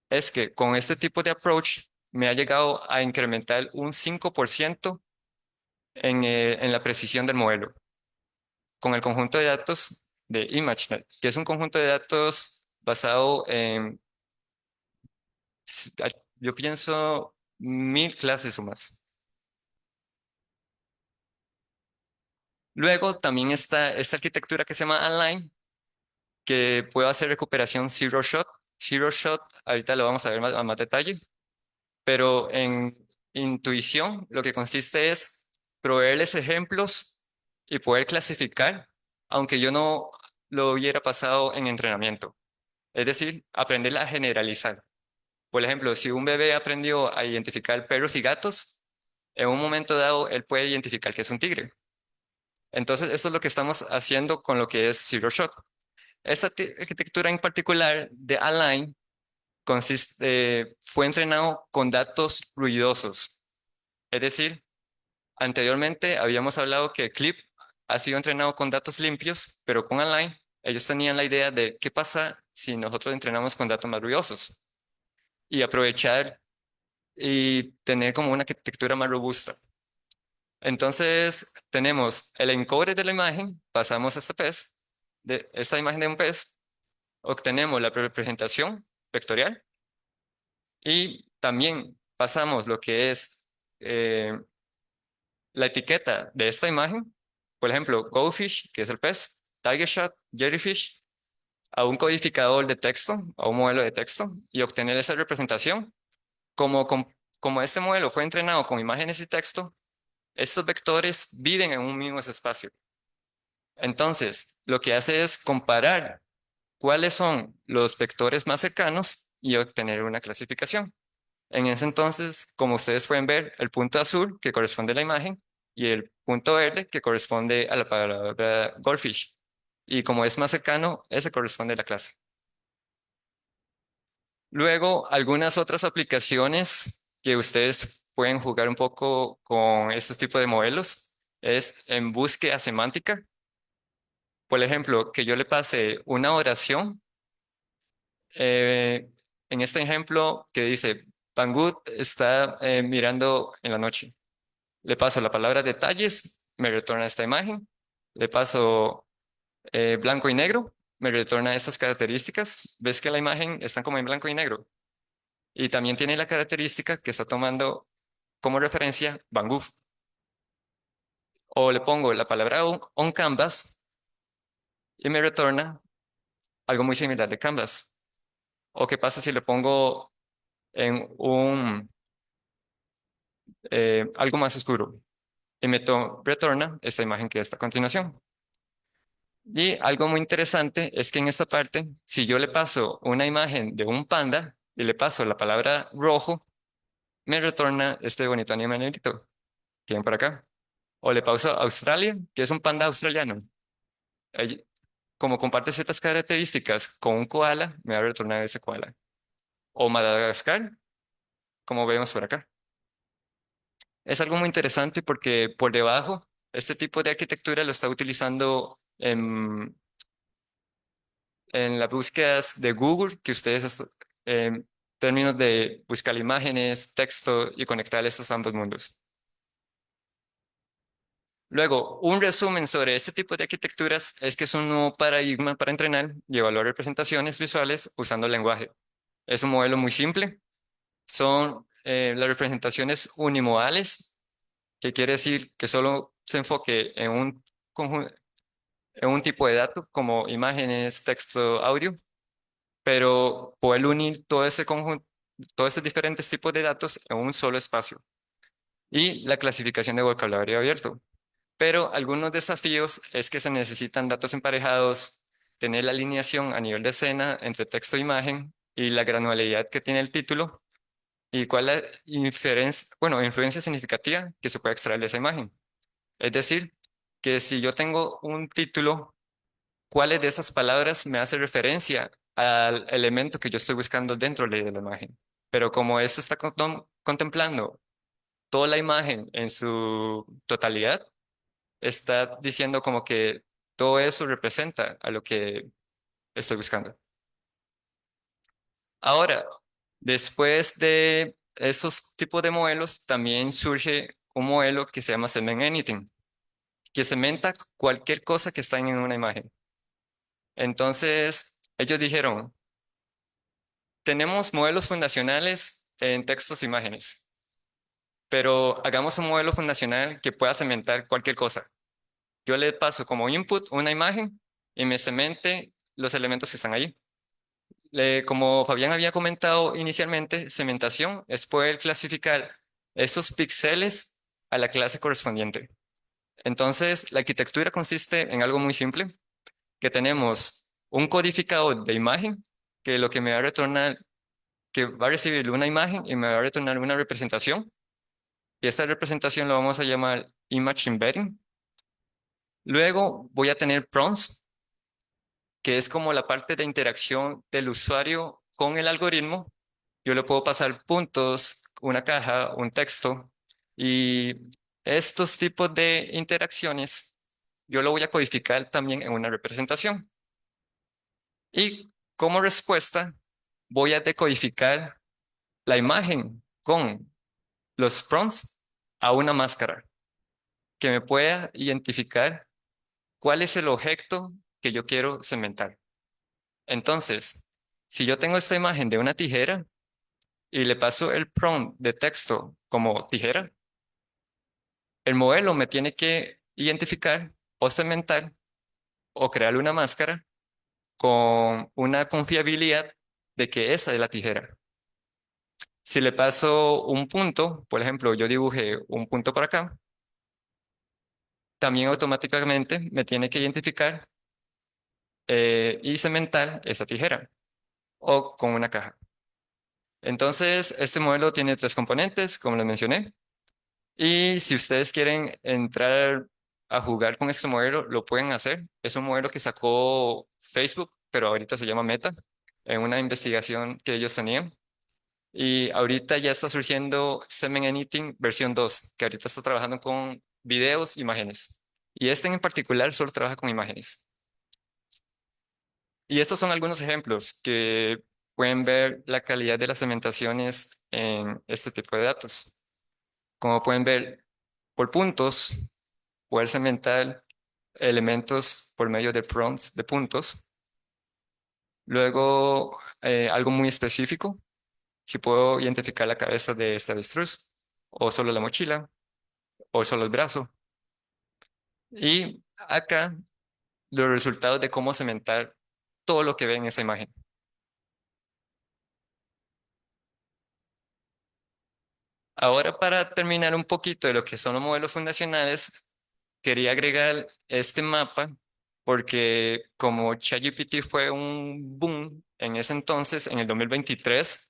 es que con este tipo de approach me ha llegado a incrementar un 5% en la precisión del modelo con el conjunto de datos de ImageNet, que es un conjunto de datos basado en, yo pienso, 1000 clases o más. Luego también está esta arquitectura que se llama Align, que puede hacer recuperación zero shot. Zero shot, ahorita lo vamos a ver a más detalle, pero en intuición lo que consiste es proveerles ejemplos y poder clasificar, aunque yo no lo hubiera pasado en entrenamiento. Es decir, aprender a generalizar. Por ejemplo, si un bebé aprendió a identificar perros y gatos, en un momento dado él puede identificar que es un tigre. Entonces, eso es lo que estamos haciendo con lo que es Zero Shot. Esta arquitectura en particular de Align fue entrenado con datos ruidosos. Es decir, anteriormente habíamos hablado que Clip ha sido entrenado con datos limpios, pero con Align ellos tenían la idea de qué pasa si nosotros entrenamos con datos más ruidosos y aprovechar y tener como una arquitectura más robusta. Entonces tenemos el encoder de la imagen, pasamos a este pez, de esta imagen de un pez, obtenemos la representación vectorial y también pasamos lo que es eh, la etiqueta de esta imagen, por ejemplo, Goldfish, que es el pez, Tiger Shot, Jellyfish, a un codificador de texto, a un modelo de texto, y obtener esa representación. Como este modelo fue entrenado con imágenes y texto, estos vectores viven en un mismo espacio. Entonces, lo que hace es comparar cuáles son los vectores más cercanos y obtener una clasificación. En ese entonces, como ustedes pueden ver, el punto azul que corresponde a la imagen y el punto verde que corresponde a la palabra goldfish. Y como es más cercano, ese corresponde a la clase. Luego, algunas otras aplicaciones que ustedes pueden jugar un poco con este tipo de modelos es en búsqueda semántica. Por ejemplo, que yo le pase una oración. eh, en este ejemplo que dice, Banggood está mirando en la noche. Le paso la palabra detalles, me retorna esta imagen. Le paso blanco y negro, me retorna estas características. Ves que la imagen está como en blanco y negro. Y también tiene la característica que está tomando como referencia Van Gogh. O le pongo la palabra on canvas y me retorna algo muy similar de canvas. O qué pasa si le pongo en algo más oscuro y retorna esta imagen que está a continuación. Y algo muy interesante es que en esta parte, si yo le paso una imagen de un panda y le paso la palabra rojo, me retorna este bonito animalito que ven por acá. O le paso Australia, que es un panda australiano. Ahí, como comparte ciertas características con un koala, me va a retornar ese koala. O Madagascar, como vemos por acá. Es algo muy interesante porque por debajo, este tipo de arquitectura lo está utilizando en las búsquedas de Google, que ustedes, en términos de buscar imágenes, texto y conectar estos ambos mundos. Luego, un resumen sobre este tipo de arquitecturas es que es un nuevo paradigma para entrenar y evaluar representaciones visuales usando lenguaje. Es un modelo muy simple. Son las representaciones unimodales, que quiere decir que solo se enfoque en en un tipo de dato como imágenes, texto, audio, pero poder unir todo ese conjunto, todos esos diferentes tipos de datos en un solo espacio. Y la clasificación de vocabulario abierto. Pero algunos desafíos es que se necesitan datos emparejados, tener la alineación a nivel de escena entre texto e imagen y la granularidad que tiene el título y cuál es la influencia significativa que se puede extraer de esa imagen. Es decir, que si yo tengo un título, ¿cuáles de esas palabras me hace referencia al elemento que yo estoy buscando dentro de la imagen? Pero como esto está contemplando toda la imagen en su totalidad, está diciendo como que todo eso representa a lo que estoy buscando. Ahora, después de esos tipos de modelos, también surge un modelo que se llama Cement Anything, que cementa cualquier cosa que está en una imagen. Entonces, ellos dijeron, tenemos modelos fundacionales en textos e imágenes, pero hagamos un modelo fundacional que pueda cementar cualquier cosa. Yo le paso como input una imagen y me cemente los elementos que están allí. Como Fabián había comentado inicialmente, segmentación es poder clasificar esos píxeles a la clase correspondiente. Entonces, la arquitectura consiste en algo muy simple, que tenemos un codificador de imagen, que lo que me va a retornar, que va a recibir una imagen y me va a retornar una representación. Y esta representación la vamos a llamar image embedding. Luego voy a tener prompts, que es como la parte de interacción del usuario con el algoritmo. Yo le puedo pasar puntos, una caja, un texto, y estos tipos de interacciones yo lo voy a codificar también en una representación. Y como respuesta, voy a decodificar la imagen con los prompts a una máscara que me pueda identificar cuál es el objeto que yo quiero segmentar. Entonces, si yo tengo esta imagen de una tijera y le paso el prompt de texto como tijera, el modelo me tiene que identificar o segmentar o crearle una máscara con una confiabilidad de que esa es la tijera. Si le paso un punto, por ejemplo, yo dibujé un punto por acá, también automáticamente me tiene que identificar y segmentar esa tijera o con una caja. Entonces, este modelo tiene tres componentes, como les mencioné. Y si ustedes quieren entrar a jugar con este modelo, lo pueden hacer. Es un modelo que sacó Facebook, pero ahorita se llama Meta, en una investigación que ellos tenían. Y ahorita ya está surgiendo Semen Anything versión 2, que ahorita está trabajando con videos, imágenes. Y este en particular solo trabaja con imágenes. Y estos son algunos ejemplos que pueden ver la calidad de las segmentaciones en este tipo de datos. Como pueden ver, por puntos, poder segmentar elementos por medio de prompts de puntos. Luego, algo muy específico, si puedo identificar la cabeza de este avestruz, o solo la mochila, o solo el brazo. Y acá, los resultados de cómo segmentar todo lo que ve en esa imagen. Ahora, para terminar un poquito de lo que son los modelos fundacionales, quería agregar este mapa porque como ChatGPT fue un boom en ese entonces, en el 2023,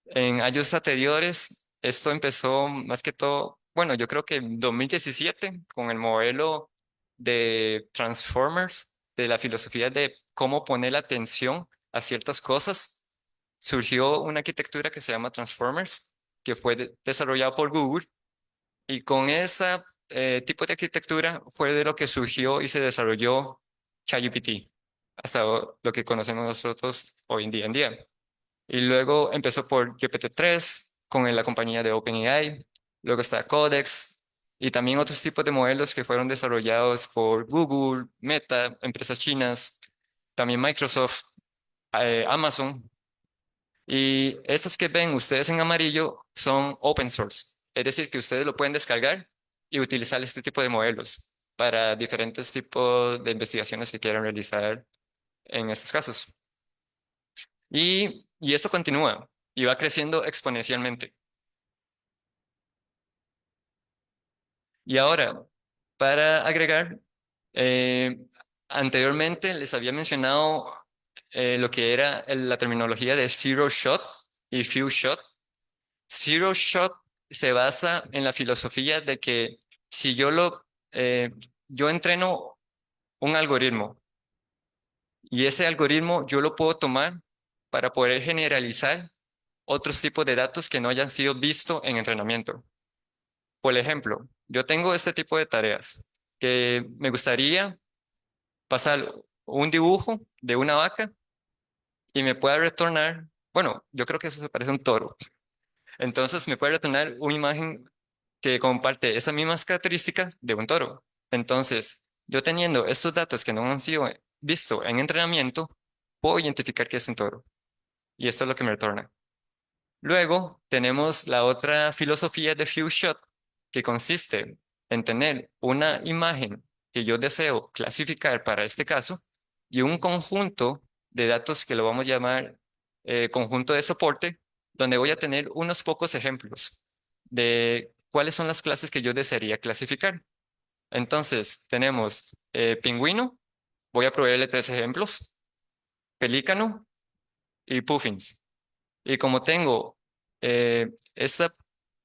en años anteriores, esto empezó más que todo, bueno, yo creo que en 2017 con el modelo de Transformers, de la filosofía de cómo poner la atención a ciertas cosas, surgió una arquitectura que se llama Transformers, que fue desarrollada por Google y con ese tipo de arquitectura fue de lo que surgió y se desarrolló ChatGPT, hasta lo que conocemos nosotros hoy en día. Y luego empezó por GPT-3 con la compañía de OpenAI, luego está Codex y también otros tipos de modelos que fueron desarrollados por Google, Meta, empresas chinas, también Microsoft, Amazon. Y estos que ven ustedes en amarillo son open source, es decir, que ustedes lo pueden descargar y utilizar este tipo de modelos para diferentes tipos de investigaciones que quieran realizar en estos casos. Y esto continúa y va creciendo exponencialmente. Y ahora, para agregar, eh, anteriormente les había mencionado lo que era la terminología de zero shot y few shot. Zero shot se basa en la filosofía de que si yo entreno un algoritmo y ese algoritmo yo lo puedo tomar para poder generalizar otros tipos de datos que no hayan sido vistos en entrenamiento. Por ejemplo, yo tengo este tipo de tareas que me gustaría pasar un dibujo de una vaca y me pueda retornar, bueno, yo creo que eso se parece a un toro. Entonces me puede retornar una imagen que comparte esas mismas características de un toro. Entonces, yo teniendo estos datos que no han sido vistos en entrenamiento, puedo identificar que es un toro. Y esto es lo que me retorna. Luego tenemos la otra filosofía de few shot, que consiste en tener una imagen que yo deseo clasificar para este caso y un conjunto de datos que lo vamos a llamar conjunto de soporte, donde voy a tener unos pocos ejemplos de cuáles son las clases que yo desearía clasificar. Entonces, tenemos pingüino, voy a proveerle tres ejemplos, pelícano y puffins. Y como tengo esta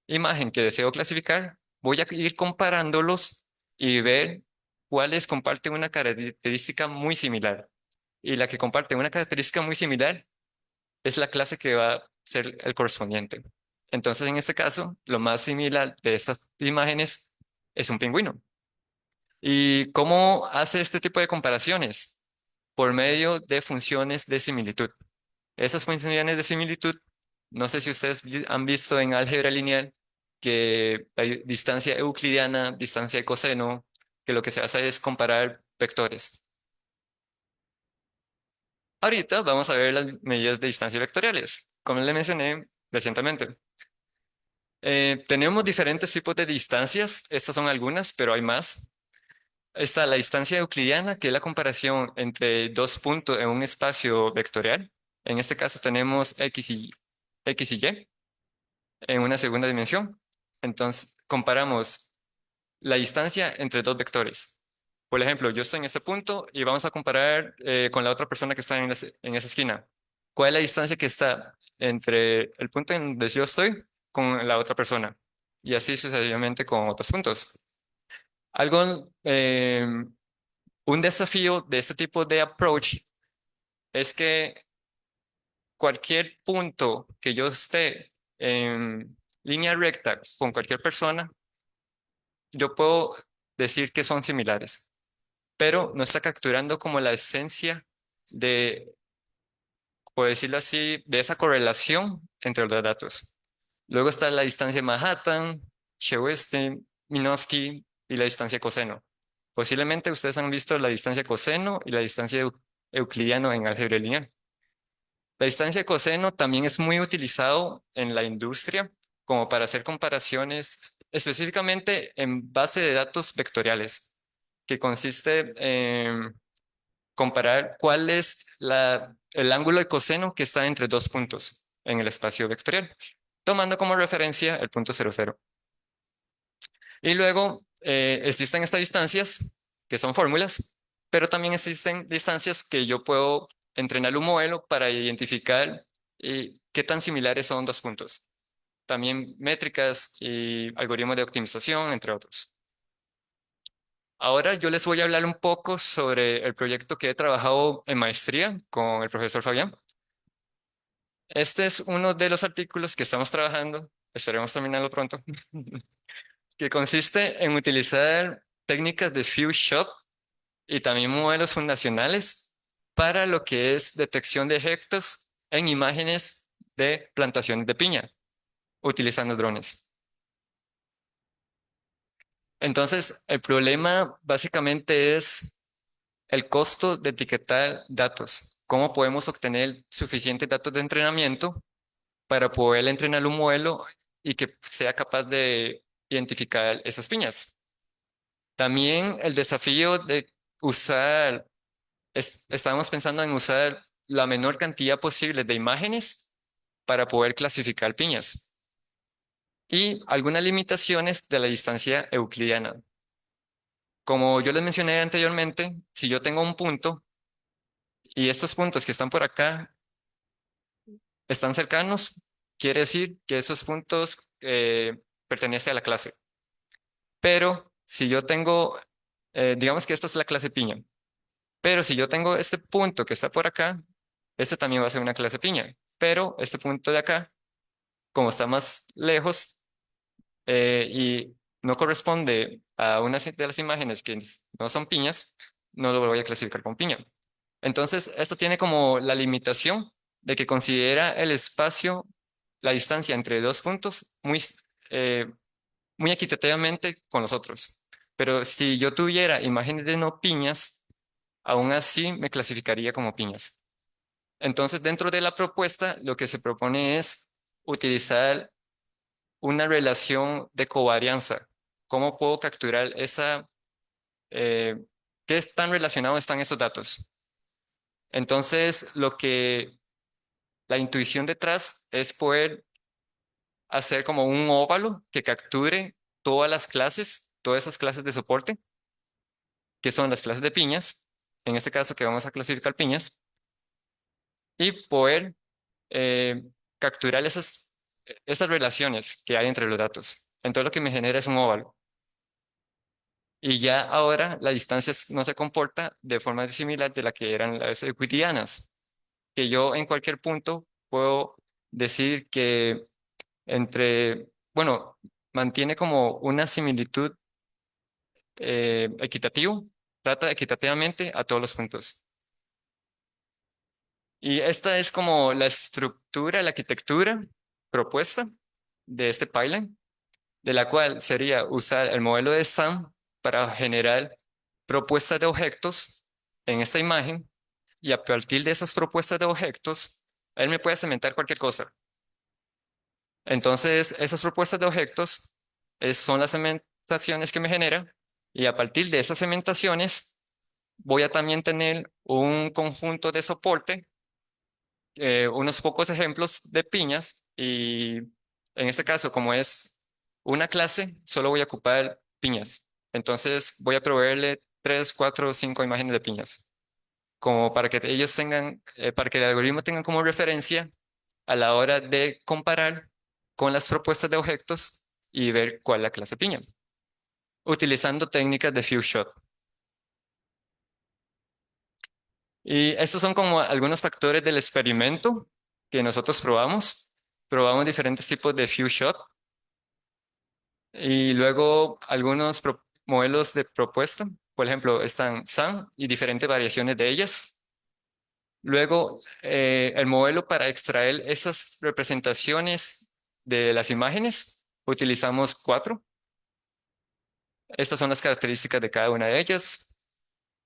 imagen que deseo clasificar, voy a ir comparándolos y ver cuáles comparten una característica muy similar. y la que comparte una característica muy similar es la clase que va a ser el correspondiente. Entonces, en este caso, lo más similar de estas imágenes es un pingüino. ¿Y cómo hace este tipo de comparaciones? Por medio de funciones de similitud. Esas funciones de similitud, no sé si ustedes han visto en álgebra lineal que hay distancia euclidiana, distancia de coseno, que lo que se hace es comparar vectores. Ahorita vamos a ver las medidas de distancia vectoriales, como le mencioné recientemente. Tenemos diferentes tipos de distancias, estas son algunas, pero hay más. Está la distancia euclidiana, que es la comparación entre dos puntos en un espacio vectorial. En este caso tenemos X y Y en una segunda dimensión. Entonces comparamos la distancia entre dos vectores. Por ejemplo, yo estoy en este punto y vamos a comparar con la otra persona que está en esa esquina. ¿Cuál es la distancia que está entre el punto en donde yo estoy con la otra persona? Y así sucesivamente con otros puntos. Algo, un desafío de este tipo de approach es que cualquier punto que yo esté en línea recta con cualquier persona, yo puedo decir que son similares, pero no está capturando como la esencia de, por decirlo así, de esa correlación entre los datos. Luego está la distancia Manhattan, Shewstone, Minkowski y la distancia coseno. Posiblemente ustedes han visto la distancia coseno y la distancia euclidiano en álgebra lineal. La distancia coseno también es muy utilizado en la industria como para hacer comparaciones específicamente en base de datos vectoriales, que consiste en comparar cuál es el ángulo de coseno que está entre dos puntos en el espacio vectorial, tomando como referencia el punto 0,0. Y luego existen estas distancias, que son fórmulas, pero también existen distancias que yo puedo entrenar un modelo para identificar qué tan similares son dos puntos. También métricas y algoritmos de optimización, entre otros. Ahora yo les voy a hablar un poco sobre el proyecto que he trabajado en maestría con el profesor Fabián. Este es uno de los artículos que estamos trabajando, esperemos terminarlo pronto, que consiste en utilizar técnicas de few shot y también modelos fundacionales para lo que es detección de efectos en imágenes de plantaciones de piña, utilizando drones. Entonces, el problema básicamente es el costo de etiquetar datos. ¿Cómo podemos obtener suficientes datos de entrenamiento para poder entrenar un modelo y que sea capaz de identificar esas piñas? También el desafío de usar, estamos pensando en usar la menor cantidad posible de imágenes para poder clasificar piñas y algunas limitaciones de la distancia euclidiana. Como yo les mencioné anteriormente, si yo tengo un punto y estos puntos que están por acá están cercanos, quiere decir que esos puntos pertenecen a la clase. Pero si yo tengo, digamos que esta es la clase piña, pero si yo tengo este punto que está por acá, este también va a ser una clase piña. Pero este punto de acá, como está más lejos y no corresponde a una de las imágenes que no son piñas, no lo voy a clasificar como piña. Entonces, esto tiene como la limitación de que considera el espacio, la distancia entre dos puntos eh, muy equitativamente con los otros. Pero si yo tuviera imágenes de no piñas, aún así me clasificaría como piñas. Entonces, dentro de la propuesta, lo que se propone es utilizar una relación de covarianza. ¿Cómo puedo capturar eh, qué tan relacionados están esos datos? Entonces, la intuición detrás es poder hacer como un óvalo que capture todas esas clases de soporte, que son las clases de piñas, en este caso que vamos a clasificar piñas, y poder eh, capturar esas relaciones que hay entre los datos. Entonces lo que me genera es un óvalo. Y ya ahora la distancia no se comporta de forma similar de la que eran las euclidianas, que yo en cualquier punto puedo decir que bueno, mantiene como una similitud equitativo, trata equitativamente a todos los puntos. Y esta es como la estructura, la arquitectura propuesta de este pipeline, de la cual sería usar el modelo de SAM para generar propuestas de objetos en esta imagen, y a partir de esas propuestas de objetos, él me puede cementar cualquier cosa. Entonces, esas propuestas de objetos son las cementaciones que me genera, y a partir de esas cementaciones voy a también tener un conjunto de soporte, unos pocos ejemplos de piñas, y en este caso, como es una clase, solo voy a ocupar piñas. Entonces voy a proveerle 3, 4 o 5 imágenes de piñas, como para que ellos tengan, para que el algoritmo tenga como referencia a la hora de comparar con las propuestas de objetos y ver cuál es la clase piña, utilizando técnicas de few shot. Y estos son como algunos factores del experimento que nosotros probamos. Probamos diferentes tipos de few shot y luego algunos modelos de propuesta. Por ejemplo, están SAM y diferentes variaciones de ellas. Luego, el modelo para extraer esas representaciones de las imágenes, utilizamos 4. Estas son las características de cada una de ellas.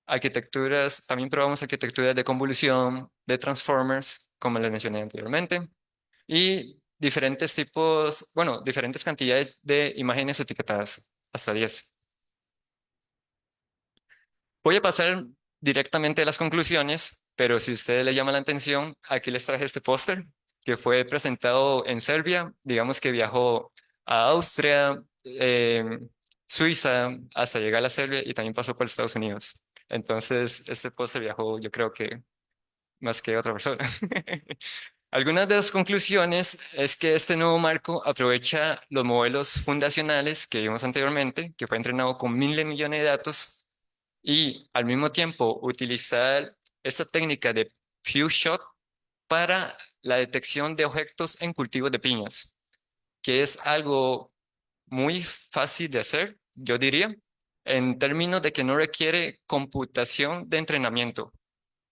Arquitecturas, también probamos arquitecturas de convolución, de transformers, como les mencioné anteriormente, y diferentes tipos, bueno, diferentes cantidades de imágenes etiquetadas, hasta 10. Voy a pasar directamente a las conclusiones, pero si a ustedes les llama la atención, aquí les traje este póster que fue presentado en Serbia, digamos que viajó a Austria, Suiza, hasta llegar a Serbia, y también pasó por Estados Unidos. Entonces, este póster viajó, yo creo que más que otra persona. Algunas de las conclusiones es que este nuevo marco aprovecha los modelos fundacionales que vimos anteriormente, que fue entrenado con miles de millones de datos, y al mismo tiempo utilizar esta técnica de few shot para la detección de objetos en cultivos de piñas, que es algo muy fácil de hacer, yo diría, en términos de que no requiere computación de entrenamiento.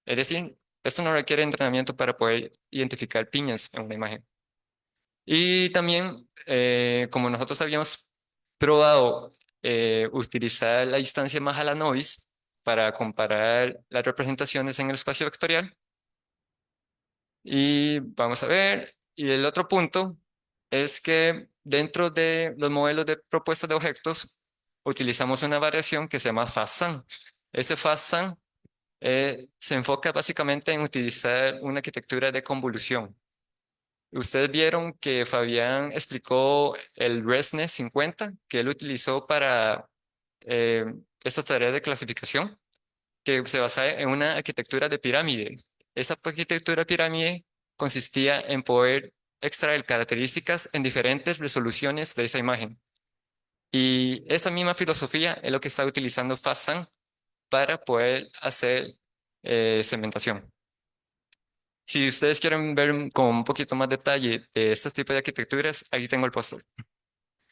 Es decir, esto no requiere entrenamiento para poder identificar piñas en una imagen. Y también, como nosotros habíamos probado utilizar la instancia Mahalanobis para comparar las representaciones en el espacio vectorial, y vamos a ver, y el otro punto es que dentro de los modelos de propuestas de objetos utilizamos una variación que se llama FastSan. Ese FastSan se enfoca básicamente en utilizar una arquitectura de convolución. Ustedes vieron que Fabián explicó el ResNet 50 que él utilizó para eh, esta tarea de clasificación, que se basa en una arquitectura de pirámide. Esa arquitectura de pirámide consistía en poder extraer características en diferentes resoluciones de esa imagen. Y esa misma filosofía es lo que está utilizando FastSan para poder hacer segmentación. Si ustedes quieren ver con un poquito más detalle de este tipo de arquitecturas, aquí tengo el póster.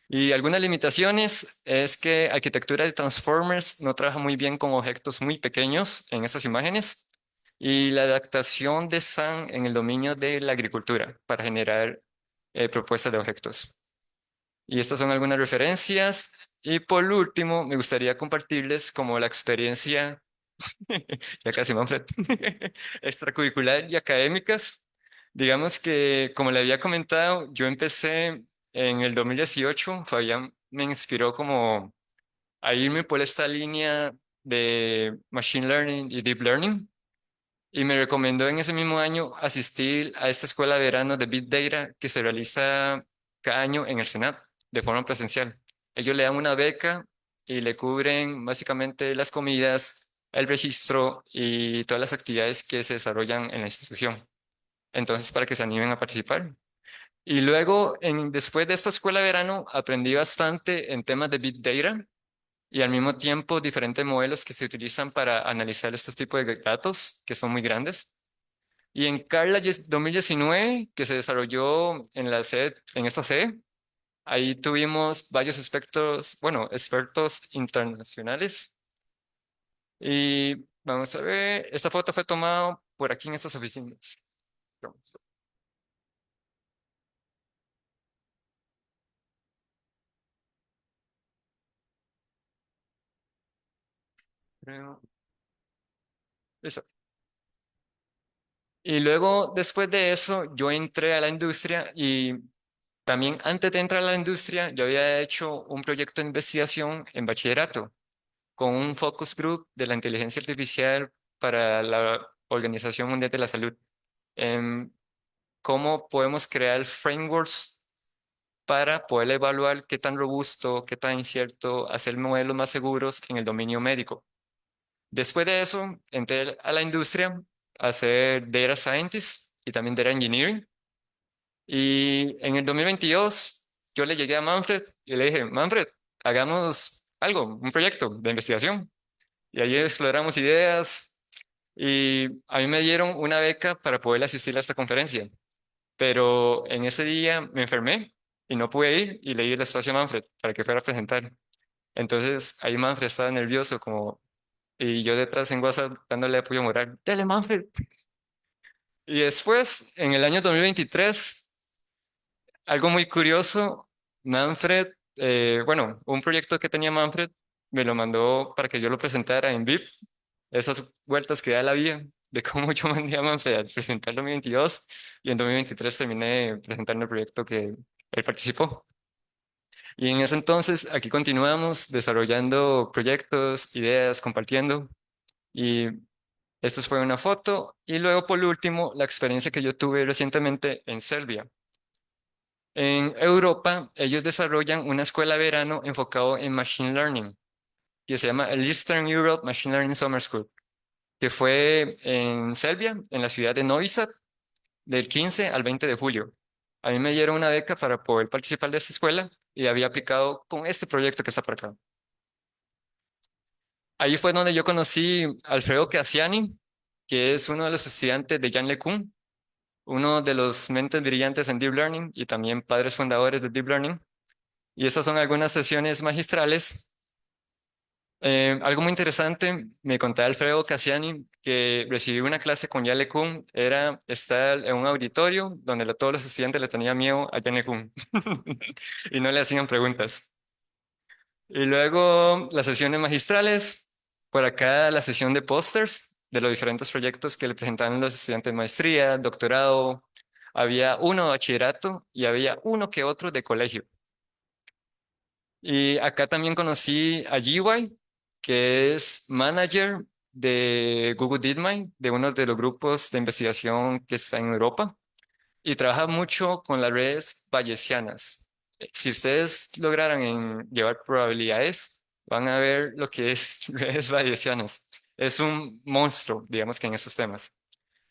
Y algunas limitaciones es que arquitectura de transformers no trabaja muy bien con objetos muy pequeños en estas imágenes, y la adaptación de SAN en el dominio de la agricultura para generar propuestas de objetos. Y estas son algunas referencias. Y por último, me gustaría compartirles como la experiencia, ya casi Manfred, extracurricular y académicas. Digamos que, como le había comentado, yo empecé en el 2018. Fabián me inspiró como a irme por esta línea de Machine Learning y Deep Learning, y me recomendó en ese mismo año asistir a esta escuela de verano de Big Data que se realiza cada año en el Senat de forma presencial. Ellos le dan una beca y le cubren básicamente las comidas, el registro y todas las actividades que se desarrollan en la institución. Entonces, para que se animen a participar. Y luego, después de esta escuela de verano, aprendí bastante en temas de Big Data, y al mismo tiempo diferentes modelos que se utilizan para analizar estos tipos de datos que son muy grandes. Y en Carla 2019, que se desarrolló en la sede, en esta sede, ahí tuvimos varios expertos, bueno, expertos internacionales. Y vamos a ver, esta foto fue tomada por aquí en estas oficinas. Creo- Listo. Y luego, después de eso, yo entré a la industria y también antes de entrar a la industria, yo había hecho un proyecto de investigación en bachillerato con un focus group de la inteligencia artificial para la Organización Mundial de la Salud. En cómo podemos crear frameworks para poder evaluar qué tan robusto, qué tan incierto, hacer modelos más seguros en el dominio médico. Después de eso, entré a la industria a hacer data scientist y también data engineering. Y en el 2022, yo le llegué a Manfred y le dije, Manfred, hagamos algo, un proyecto de investigación. Y ahí exploramos ideas y a mí me dieron una beca para poder asistir a esta conferencia. Pero en ese día me enfermé y no pude ir y le di el espacio a Manfred para que fuera a presentar. Entonces ahí Manfred estaba nervioso como, y yo detrás en WhatsApp dándole apoyo moral. Dale, Manfred. Y después, en el año 2023, algo muy curioso, Manfred, bueno, un proyecto que tenía Manfred me lo mandó para que yo lo presentara en VIP. Esas vueltas que da la vida de cómo yo mandé a Manfred al presentar el 2022 y en 2023 terminé presentando el proyecto que él participó. Y en ese entonces, aquí continuamos desarrollando proyectos, ideas, compartiendo. Y esto fue una foto. Y luego, por último, la experiencia que yo tuve recientemente en Serbia. En Europa, ellos desarrollan una escuela de verano enfocado en Machine Learning, que se llama el Eastern Europe Machine Learning Summer School, que fue en Serbia, en la ciudad de Novi Sad, del 15 al 20 de julio. A mí me dieron una beca para poder participar de esta escuela y había aplicado con este proyecto que está por acá. Ahí fue donde yo conocí a Alfredo Cassiani, que es uno de los estudiantes de Jan LeCun, uno de los mentes brillantes en Deep Learning y también padres fundadores de Deep Learning. Y estas son algunas sesiones magistrales. Algo muy interesante, me contaba Alfredo Cassiani que recibí una clase con Jan LeCun, era estar en un auditorio donde todos los estudiantes le tenían miedo a Jan LeCun y no le hacían preguntas. Y luego las sesiones magistrales, por acá la sesión de pósters de los diferentes proyectos que le presentaban los estudiantes de maestría, doctorado, había uno de bachillerato y había uno que otro de colegio. Y acá también conocí a GY, que es manager de Google DeepMind, de uno de los grupos de investigación que está en Europa, y trabaja mucho con las redes bayesianas. Si ustedes lograran llevar probabilidades, van a ver lo que es redes bayesianas. Es un monstruo, digamos que en esos temas.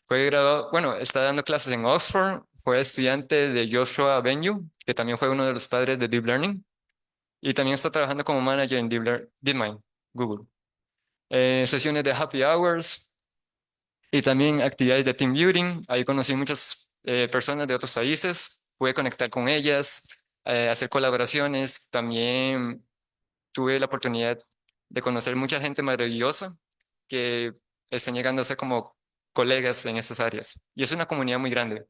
Fue graduado, bueno, está dando clases en Oxford, fue estudiante de Joshua Benyu, que también fue uno de los padres de Deep Learning. Y también está trabajando como manager en DeepMind, Google. Sesiones de happy hours y también actividades de team building. Ahí conocí muchas personas de otros países, pude conectar con ellas, hacer colaboraciones. También tuve la oportunidad de conocer mucha gente maravillosa que están llegando a ser como colegas en estas áreas. Y es una comunidad muy grande.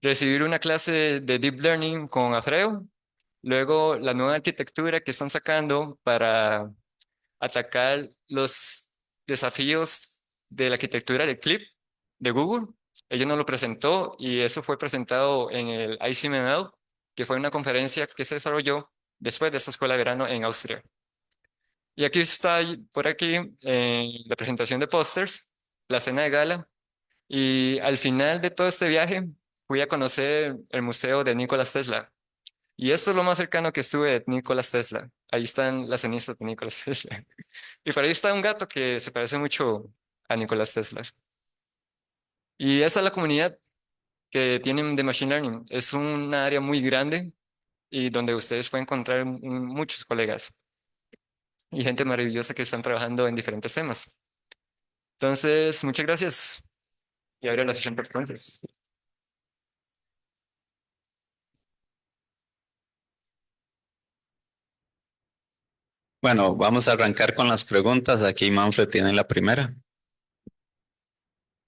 Recibir una clase de Deep Learning con Afreo. Luego, la nueva arquitectura que están sacando para atacar los desafíos de la arquitectura de Clip de Google. Ella nos lo presentó y eso fue presentado en el ICML, que fue una conferencia que se desarrolló después de esta escuela de verano en Austria. Y aquí está, por aquí, la presentación de pósters, la cena de gala. Y al final de todo este viaje, fui a conocer el museo de Nikola Tesla. Y esto es lo más cercano que estuve de Nikola Tesla. Ahí están las cenizas de Nikola Tesla. Y por ahí está un gato que se parece mucho a Nikola Tesla. Y esta es la comunidad que tienen de Machine Learning. Es un área muy grande y donde ustedes pueden encontrar muchos colegas. y gente maravillosa que están trabajando en diferentes temas. Entonces, muchas gracias. Y ahora la sesión de preguntas. Bueno, vamos a arrancar con las preguntas. Aquí Manfred tiene la primera.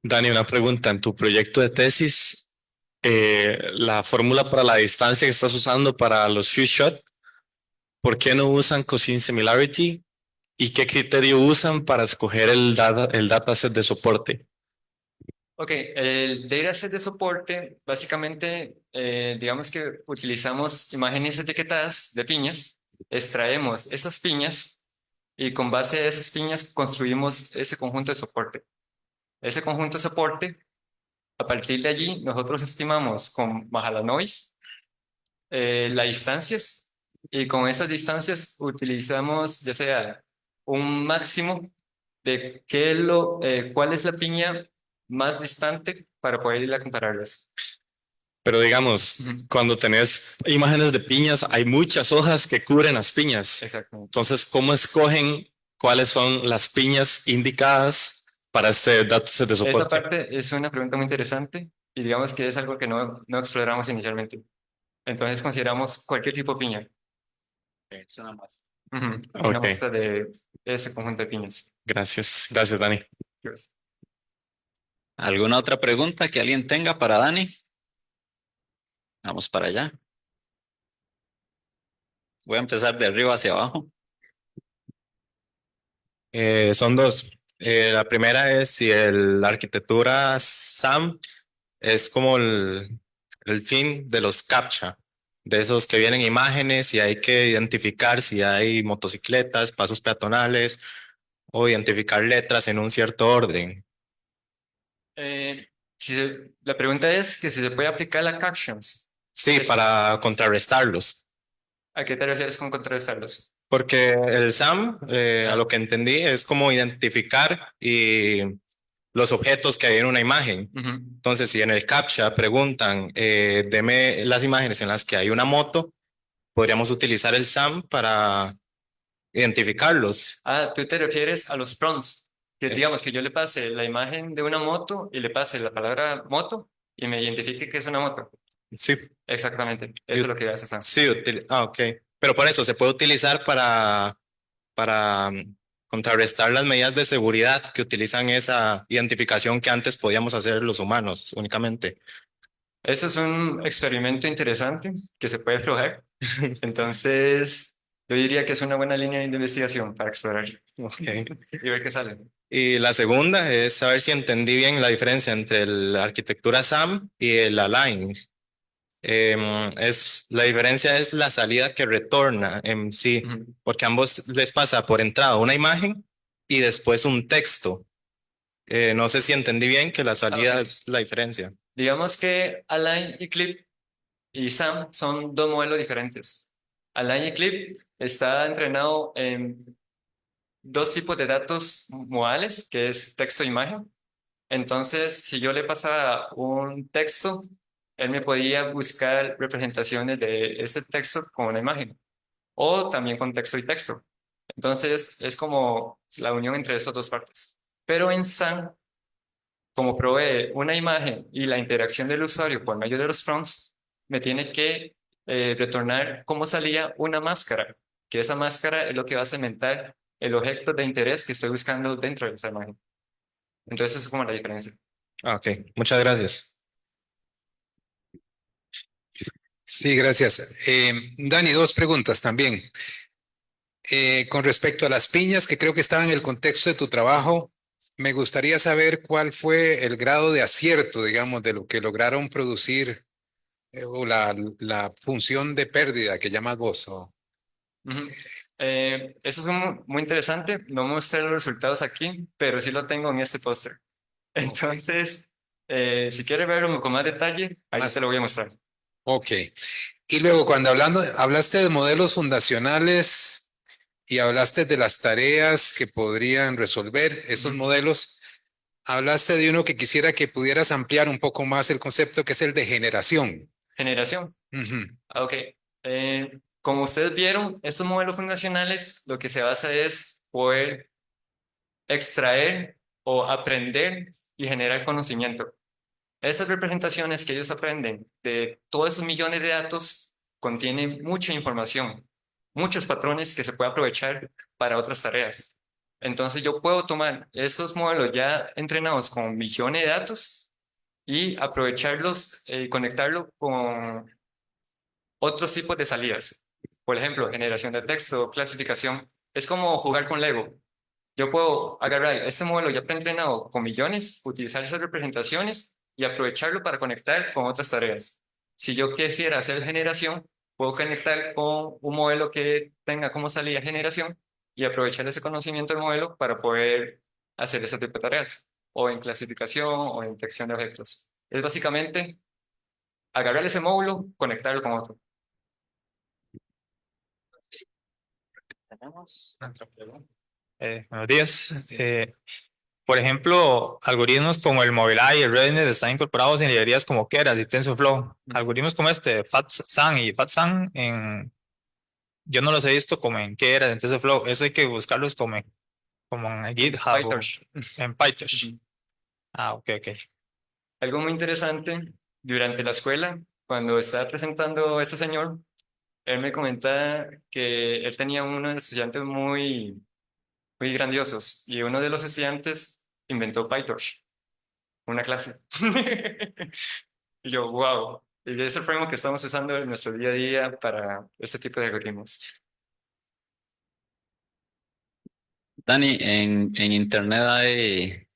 Dani, una pregunta. En tu proyecto de tesis, la fórmula para la distancia que estás usando para los few shot, ¿por qué no usan cosine similarity? ¿Y qué criterio usan para escoger el dataset de soporte? Ok, el dataset de soporte, básicamente, digamos que utilizamos imágenes etiquetadas de piñas, extraemos esas piñas y con base a esas piñas construimos ese conjunto de soporte. Ese conjunto de soporte, a partir de allí, nosotros estimamos con Mahalanobis las distancias y con esas distancias utilizamos ya sea un máximo de cuál es la piña más distante para poder ir a compararlas. Pero digamos, Ujú. cuando tenés imágenes de piñas, hay muchas hojas que cubren las piñas. Exactamente. Entonces, ¿cómo escogen cuáles son las piñas indicadas para este dataset de Esta soporte? parte es una pregunta muy interesante y digamos que es algo que no exploramos inicialmente. Entonces consideramos cualquier tipo de piña. Es una más. Ujú. Una Ok, muestra de ese conjunto de piñas. gracias. Gracias, Dani. Pues, ¿Alguna otra pregunta que alguien tenga para Dani? Vamos para allá. Voy a empezar de arriba hacia abajo. Son dos. La primera es si la arquitectura SAM es como el fin de los CAPTCHA, de esos que vienen imágenes y hay que identificar si hay motocicletas, pasos peatonales o identificar letras en un cierto orden. la pregunta es que si se puede aplicar la captions. Sí, Es- para contrarrestarlos. ¿A qué te refieres con contrarrestarlos? Porque el SAM, a Ah, lo que entendí, es como identificar y los objetos que hay en una imagen. ujú. Entonces, si en el CAPTCHA preguntan, deme las imágenes en las que hay una moto, podríamos utilizar el SAM para identificarlos. Tú te refieres a los prompts. Que Eh, digamos que yo le pase la imagen de una moto y le pase la palabra moto y me identifique que es una moto. sí, Exactamente. Eso es lo que hace Sam. sí, ok. Pero por eso se puede utilizar para contrarrestar las medidas de seguridad que utilizan esa identificación que antes podíamos hacer los humanos únicamente. Eso es un experimento interesante que se puede aflojar. Entonces, yo diría que es una buena línea de investigación para explorar Ok. y ver qué sale. Y la segunda es saber si entendí bien la diferencia entre la arquitectura SAM y el Align. La diferencia es la salida que retorna en sí, Ujú. porque a ambos les pasa por entrada una imagen y después un texto. No sé si entendí bien que la salida Ok. es la diferencia. Digamos que Align y Clip y SAM son dos modelos diferentes. Align y Clip está entrenado en dos tipos de datos modales, que es texto e imagen. Entonces, si yo le pasara un texto, él me podía buscar representaciones de ese texto con una imagen, o también con texto y texto. Entonces, es como la unión entre estas dos partes. Pero en SAM, como provee una imagen y la interacción del usuario por medio de los prompts, me tiene que retornar cómo salía una máscara, que esa máscara es lo que va a cementar el objeto de interés que estoy buscando dentro de esa imagen. Entonces, esa es como la diferencia. Ah, ok, muchas gracias. Sí, gracias. Dani, dos preguntas también. Con respecto a las piñas, que creo que estaban en el contexto de tu trabajo, me gustaría saber cuál fue el grado de acierto, digamos, de lo que lograron producir o la función de pérdida que llamas vos. Ujú. Eso es muy interesante. No mostré los resultados aquí, pero sí lo tengo en este póster. Entonces, si quieres verlo con más detalle, ahí te Más. lo voy a mostrar. Ok. Y luego, cuando hablaste de modelos fundacionales y hablaste de las tareas que podrían resolver esos Ujú. modelos, hablaste de uno que quisiera que pudieras ampliar un poco más el concepto, que es el de generación. Generación. Ujú. Ok. Como ustedes vieron, estos modelos fundacionales lo que se basa es poder extraer o aprender y generar conocimiento. Esas representaciones que ellos aprenden de todos esos millones de datos contienen mucha información, muchos patrones que se puede aprovechar para otras tareas. Entonces yo puedo tomar esos modelos ya entrenados con millones de datos y aprovecharlos y conectarlo con otros tipos de salidas. Por ejemplo, generación de texto, clasificación. Es como jugar con Lego. Yo puedo agarrar este modelo ya preentrenado con millones, utilizar esas representaciones y aprovecharlo para conectar con otras tareas. Si yo quisiera hacer generación, puedo conectar con un modelo que tenga como salida generación y aprovechar ese conocimiento del modelo para poder hacer ese tipo de tareas, o en clasificación o en detección de objetos. Es básicamente agarrar ese módulo, conectarlo con otro. Tenemos otra pregunta. Buenos días. Por ejemplo, algoritmos como el Mobileye y el RedNet están incorporados en librerías como Keras y TensorFlow. Algoritmos como este, FatSang y FatSang, yo no los he visto como en Keras, en TensorFlow. Eso hay que buscarlos como en GitHub o PyTorch. en PyTorch. Ujú. Ah, ok, ok. Algo muy interesante, durante la escuela, cuando estaba presentando a este señor, él me comentaba que él tenía unos estudiantes muy grandiosos y uno de los estudiantes inventó PyTorch, una clase. Y yo, wow, y es el framework que estamos usando en nuestro día a día para este tipo de algoritmos. Dani, en internet hay,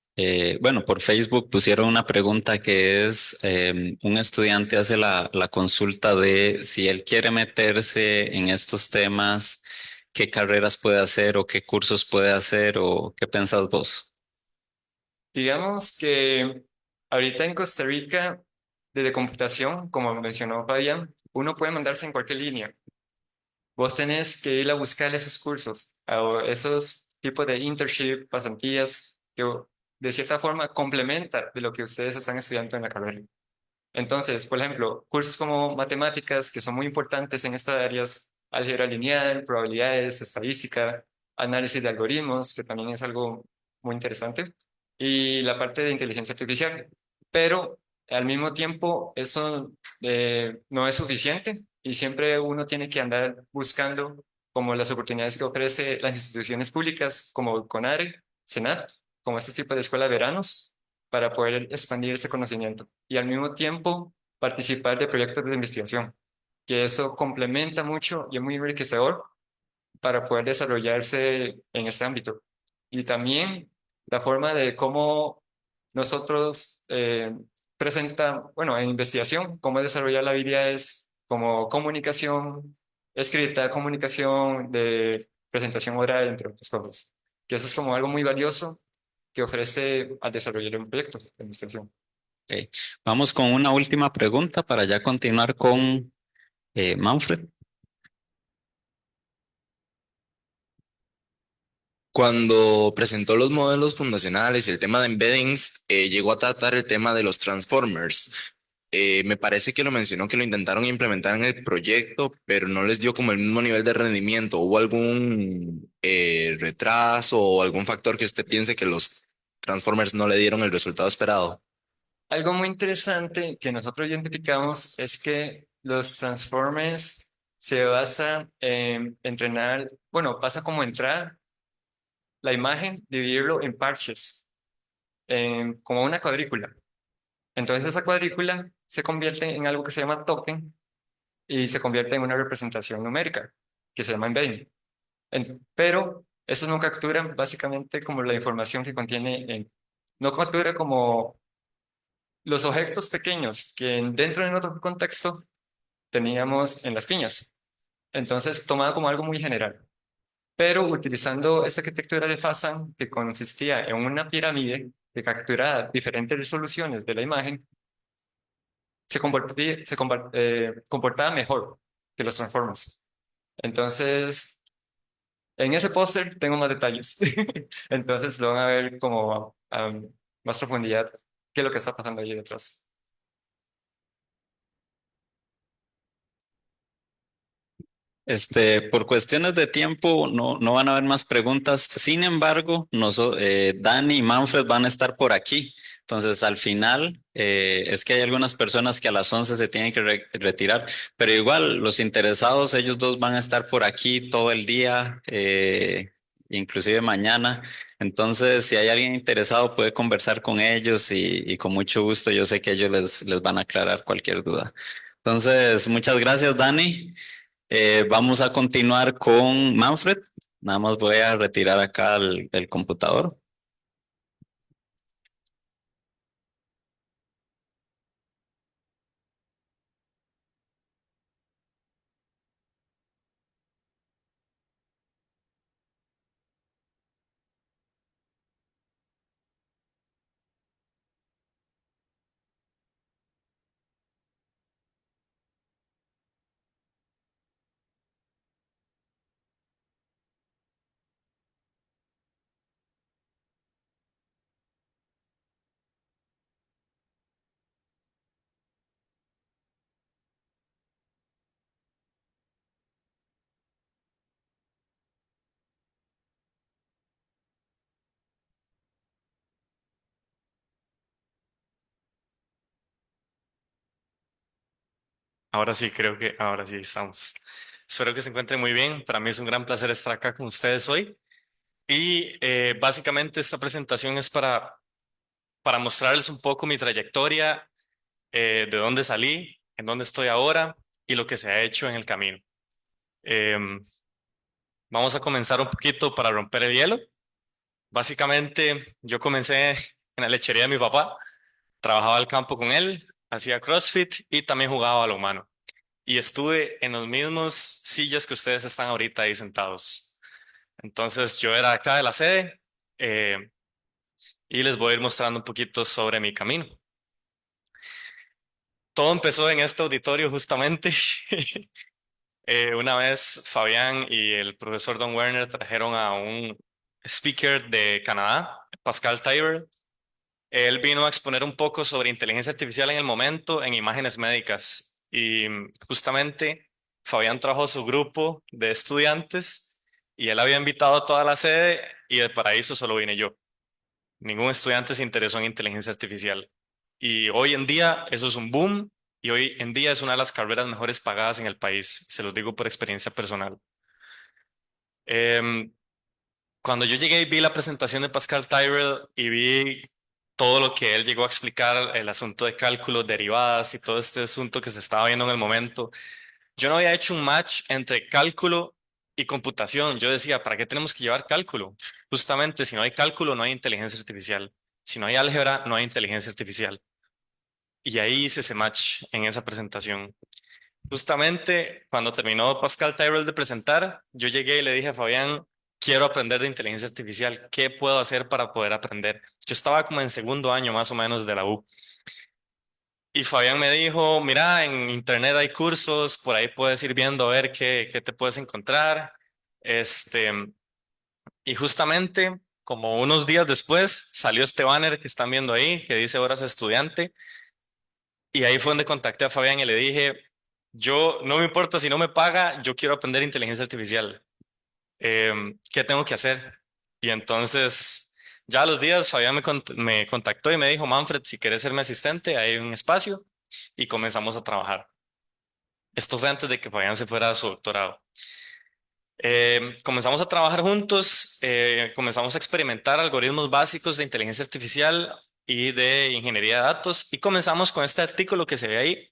bueno, por Facebook pusieron una pregunta que es, un estudiante hace la consulta de si él quiere meterse en estos temas, qué carreras puede hacer o qué cursos puede hacer o qué pensás vos. Digamos que ahorita en Costa Rica, desde computación, como mencionó Fabián, uno puede mandarse en cualquier línea. Vos tenés que ir a buscar esos cursos o esos tipos de internship, pasantías, que de cierta forma complementa de lo que ustedes están estudiando en la carrera. Entonces, por ejemplo, cursos como matemáticas, que son muy importantes en estas áreas, álgebra lineal, probabilidades, estadística, análisis de algoritmos, que también es algo muy interesante, y la parte de inteligencia artificial. Pero al mismo tiempo, eso no es suficiente y siempre uno tiene que andar buscando como las oportunidades que ofrece las instituciones públicas como CONARE, SENAT, como este tipo de escuela de veranos, para poder expandir este conocimiento y al mismo tiempo participar de proyectos de investigación, que eso complementa mucho y es muy enriquecedor para poder desarrollarse en este ámbito. Y también la forma de cómo nosotros bueno, en investigación, cómo desarrollar la habilidades como comunicación escrita, comunicación de presentación oral, entre otras cosas. Que eso es como algo muy valioso que ofrece al desarrollar un proyecto de investigación. Ok. Vamos con una última pregunta para ya continuar con Manfred. Cuando presentó los modelos fundacionales y el tema de embeddings, llegó a tratar el tema de los transformers. Me parece que lo mencionó que lo intentaron implementar en el proyecto, pero no les dio como el mismo nivel de rendimiento. ¿Hubo algún retraso o algún factor que usted piense que los transformers no le dieron el resultado esperado? Algo muy interesante que nosotros identificamos es que los transformers se basa en entrenar, bueno, pasa como entrar la imagen, dividirlo en parches, como una cuadrícula. Entonces esa cuadrícula se convierte en algo que se llama token y se convierte en una representación numérica que se llama embedding. Pero eso no captura básicamente como la información que contiene no captura como los objetos pequeños que dentro de nuestro contexto teníamos en las piñas. Entonces, tomado como algo muy general. Pero utilizando esta arquitectura de Fasan, que consistía en una pirámide que capturaba diferentes resoluciones de la imagen, comportaba mejor que los transformers. Entonces, en ese póster tengo más detalles. Entonces, lo van a ver como a más profundidad qué es lo que está pasando ahí detrás. Por cuestiones de tiempo no van a haber más preguntas. Sin embargo, Dani y Manfred van a estar por aquí. Entonces, al final, es que hay algunas personas que a las 11 se tienen que retirar, pero igual los interesados, ellos dos van a estar por aquí todo el día, inclusive mañana. Entonces, si hay alguien interesado, puede conversar con ellos y con mucho gusto yo sé que ellos les van a aclarar cualquier duda. Entonces, muchas gracias, Dani. Vamos a continuar con Manfred. Nada más voy a retirar acá el computador. Ahora sí, creo que ahora sí estamos. Espero que se encuentren muy bien. Para mí es un gran placer estar acá con ustedes hoy. Y básicamente esta presentación es para mostrarles un poco mi trayectoria, de dónde salí, en dónde estoy ahora y lo que se ha hecho en el camino. Em, Vamos a comenzar un poquito para romper el hielo. Básicamente yo comencé en la lechería de mi papá, trabajaba al campo con él, hacía CrossFit y también jugaba a lo humano. Y estuve en los mismos sillas que ustedes están ahorita ahí sentados. Entonces yo era acá de la sede, eh, y les voy a ir mostrando un poquito sobre mi camino. Todo empezó en este auditorio justamente. Una vez Fabián y el profesor Don Werner trajeron a un speaker de Canadá, Pascal Tybert. Él vino a exponer un poco sobre inteligencia artificial en el momento en imágenes médicas. Y justamente Fabián trajo su grupo de estudiantes y él había invitado a toda la sede y de paraíso solo vine yo. Ningún estudiante se interesó en inteligencia artificial. Y hoy en día eso es un boom y hoy en día es una de las carreras mejores pagadas en el país. Se los digo por experiencia personal. Em, Cuando yo llegué y vi la presentación de Pascal Tyrrell y vi todo lo que él llegó a explicar, el asunto de cálculos, derivadas y todo este asunto que se estaba viendo en el momento, yo no había hecho un match entre cálculo y computación. Yo decía, ¿para qué tenemos que llevar cálculo? Justamente, si no hay cálculo, no hay inteligencia artificial. Si no hay álgebra, no hay inteligencia artificial. Y ahí hice ese match en esa presentación. Justamente cuando terminó Pascal Tyrrell de presentar, yo llegué y le dije a Fabián, quiero aprender de inteligencia artificial. ¿Qué puedo hacer para poder aprender? Yo estaba como en segundo año más o menos de la U. Y Fabián me dijo, mira, en internet hay cursos, por ahí puedes ir viendo a ver qué te puedes encontrar. Este, y justamente como unos días después salió este banner que están viendo ahí, que dice horas estudiante. Y ahí fue donde contacté a Fabián y le dije, yo no me importa si no me paga, yo quiero aprender inteligencia artificial. ¿Qué tengo que hacer? Y entonces, ya a los días, Fabián me contactó y me dijo, Manfred, si quieres ser mi asistente, hay un espacio y comenzamos a trabajar. Esto fue antes de que Fabián se fuera a su doctorado. Comenzamos a trabajar juntos, comenzamos a experimentar algoritmos básicos de inteligencia artificial y de ingeniería de datos y comenzamos con este artículo que se ve ahí.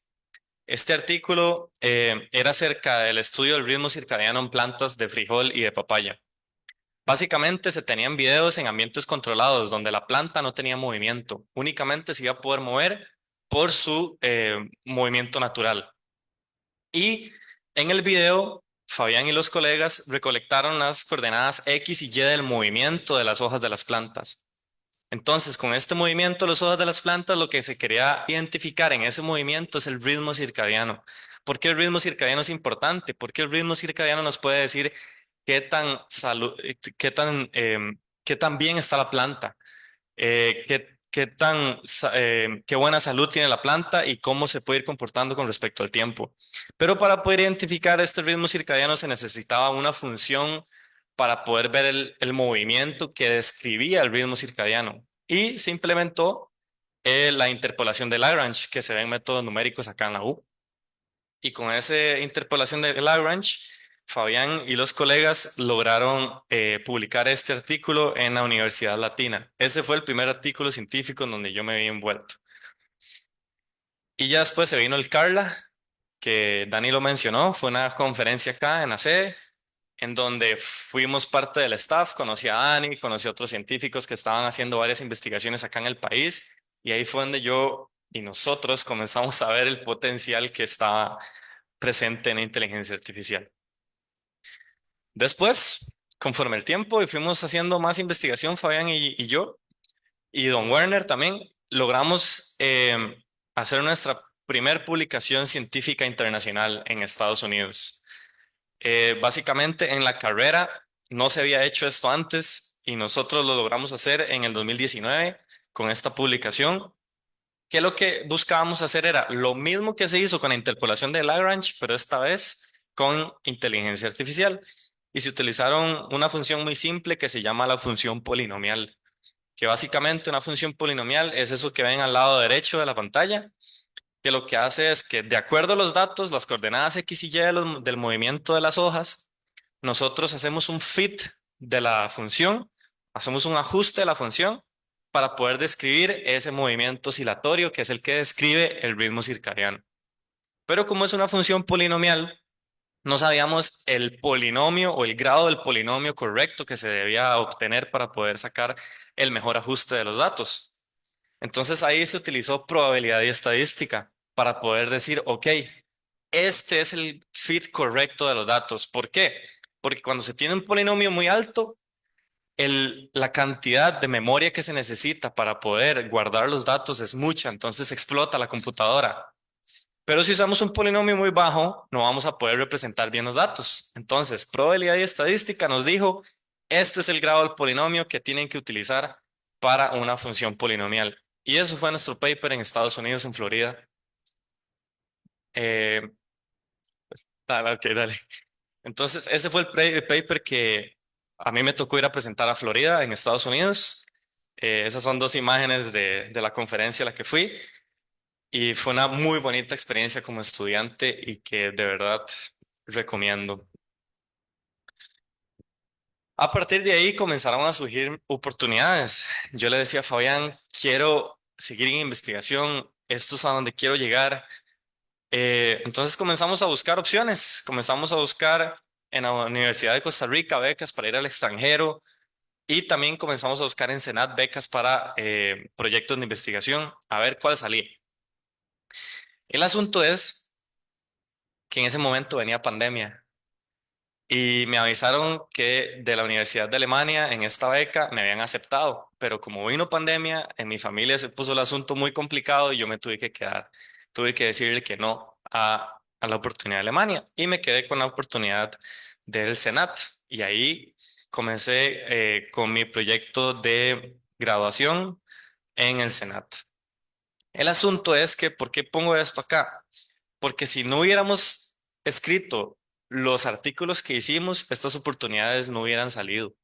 Este artículo era acerca del estudio del ritmo circadiano en plantas de frijol y de papaya. Básicamente se tenían videos en ambientes controlados donde la planta no tenía movimiento, únicamente se iba a poder mover por su movimiento natural. Y en el video, Fabián y los colegas recolectaron las coordenadas X y Y del movimiento de las hojas de las plantas. Entonces, con este movimiento de las hojas de las plantas, lo que se quería identificar en ese movimiento es el ritmo circadiano. ¿Por qué el ritmo circadiano es importante? Porque el ritmo circadiano nos puede decir qué tan bien está la planta, qué buena salud tiene la planta y cómo se puede ir comportando con respecto al tiempo. Pero para poder identificar este ritmo circadiano se necesitaba una función para poder ver el movimiento que describía el ritmo circadiano. Y se implementó la interpolación de Lagrange, que se ve en métodos numéricos acá en la U. Y con esa interpolación de Lagrange, Fabián y los colegas lograron publicar este artículo en la Universidad Latina. Ese fue el primer artículo científico en donde yo me vi envuelto. Y ya después se vino el Carla, que Dani lo mencionó, fue una conferencia acá en la sede, en donde fuimos parte del staff, conocí a Dani, conocí a otros científicos que estaban haciendo varias investigaciones acá en el país, y ahí fue donde yo y nosotros comenzamos a ver el potencial que estaba presente en la inteligencia artificial. Después, conforme el tiempo y fuimos haciendo más investigación, Fabián y yo, y Don Werner también, logramos hacer nuestra primer publicación científica internacional en Estados Unidos. Básicamente en la carrera no se había hecho esto antes y nosotros lo logramos hacer en el 2019 con esta publicación, que lo que buscábamos hacer era lo mismo que se hizo con la interpolación de Lagrange, pero esta vez con inteligencia artificial. Y se utilizaron una función muy simple que se llama la función polinomial, que básicamente una función polinomial es eso que ven al lado derecho de la pantalla, que lo que hace es que de acuerdo a los datos, las coordenadas X y Y del movimiento de las hojas, nosotros hacemos un fit de la función, hacemos un ajuste de la función para poder describir ese movimiento oscilatorio que es el que describe el ritmo circadiano. Pero como es una función polinomial, no sabíamos el polinomio o el grado del polinomio correcto que se debía obtener para poder sacar el mejor ajuste de los datos. Entonces ahí se utilizó probabilidad y estadística para poder decir, ok, este es el fit correcto de los datos. ¿Por qué? Porque cuando se tiene un polinomio muy alto, la cantidad de memoria que se necesita para poder guardar los datos es mucha, entonces explota la computadora. Pero si usamos un polinomio muy bajo, no vamos a poder representar bien los datos. Entonces, probabilidad y estadística nos dijo, este es el grado del polinomio que tienen que utilizar para una función polinomial. Y eso fue nuestro paper en Estados Unidos, en Florida. Eh, ok, dale. Entonces, ese fue el paper que a mí me tocó ir a presentar a Florida, en Estados Unidos. Esas son dos imágenes de la conferencia a la que fui. Y fue una muy bonita experiencia como estudiante y que de verdad recomiendo. A partir de ahí comenzaron a surgir oportunidades. Yo le decía a Fabián, quiero seguir en investigación, esto es a donde quiero llegar. Entonces comenzamos a buscar opciones, comenzamos a buscar en la Universidad de Costa Rica becas para ir al extranjero y también comenzamos a buscar en Senat becas para proyectos de investigación, a ver cuál salía. El asunto es que en ese momento venía pandemia y me avisaron que de la Universidad de Alemania en esta beca me habían aceptado, pero como vino pandemia, en mi familia se puso el asunto muy complicado y yo me tuve que quedar. Tuve que decirle que no a la oportunidad de Alemania y me quedé con la oportunidad del Senat y ahí comencé con mi proyecto de graduación en el Senat. El asunto es que, ¿por qué pongo esto acá? Porque si no hubiéramos escrito los artículos que hicimos, estas oportunidades no hubieran salido.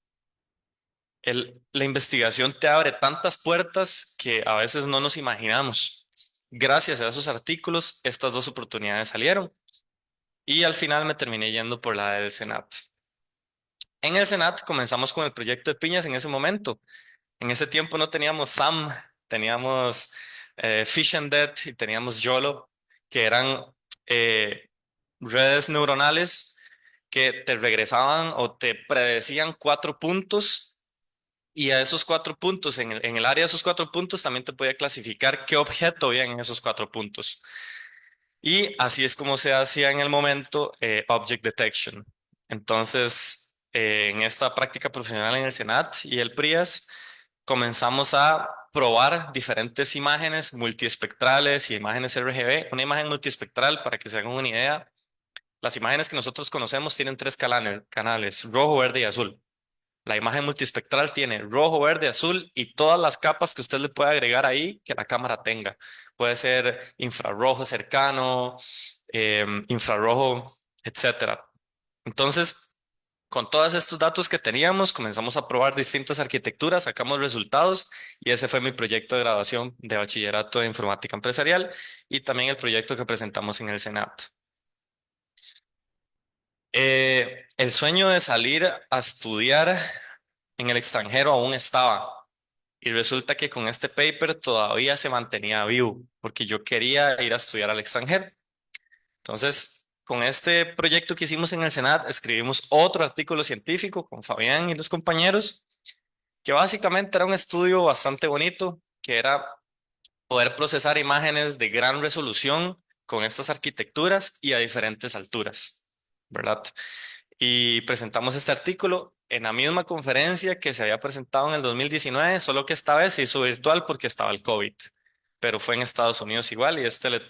La investigación te abre tantas puertas que a veces no nos imaginamos. Gracias a esos artículos, estas dos oportunidades salieron y al final me terminé yendo por la del Senat. En el Senat comenzamos con el proyecto de piñas en ese momento. En ese tiempo no teníamos SAM, teníamos Fish and Dead y teníamos YOLO, que eran redes neuronales que te regresaban o te predecían 4 puntos y a esos 4 puntos, en el área de esos 4 puntos también te podía clasificar qué objeto había en esos 4 puntos. Y así es como se hacía en el momento Object Detection. Entonces, en esta práctica profesional en el Senat y el PRIAS, comenzamos a probar diferentes imágenes multiespectrales y imágenes RGB. Una imagen multiespectral, para que se hagan una idea, las imágenes que nosotros conocemos tienen 3 canales, rojo, verde y azul. La imagen multiespectral tiene rojo, verde, azul y todas las capas que usted le puede agregar ahí que la cámara tenga. Puede ser infrarrojo cercano, infrarrojo, etcétera. Entonces, con todos estos datos que teníamos, comenzamos a probar distintas arquitecturas, sacamos resultados y ese fue mi proyecto de graduación de bachillerato de informática empresarial y también el proyecto que presentamos en el Senat. El sueño de salir a estudiar en el extranjero aún estaba y resulta que con este paper todavía se mantenía vivo porque yo quería ir a estudiar al extranjero. Entonces, con este proyecto que hicimos en el Senat, escribimos otro artículo científico con Fabián y los compañeros, que básicamente era un estudio bastante bonito, que era poder procesar imágenes de gran resolución con estas arquitecturas y a diferentes alturas, ¿verdad? Y presentamos este artículo en la misma conferencia que se había presentado en el 2019, solo que esta vez se hizo virtual porque estaba el COVID, pero fue en Estados Unidos igual y esta vez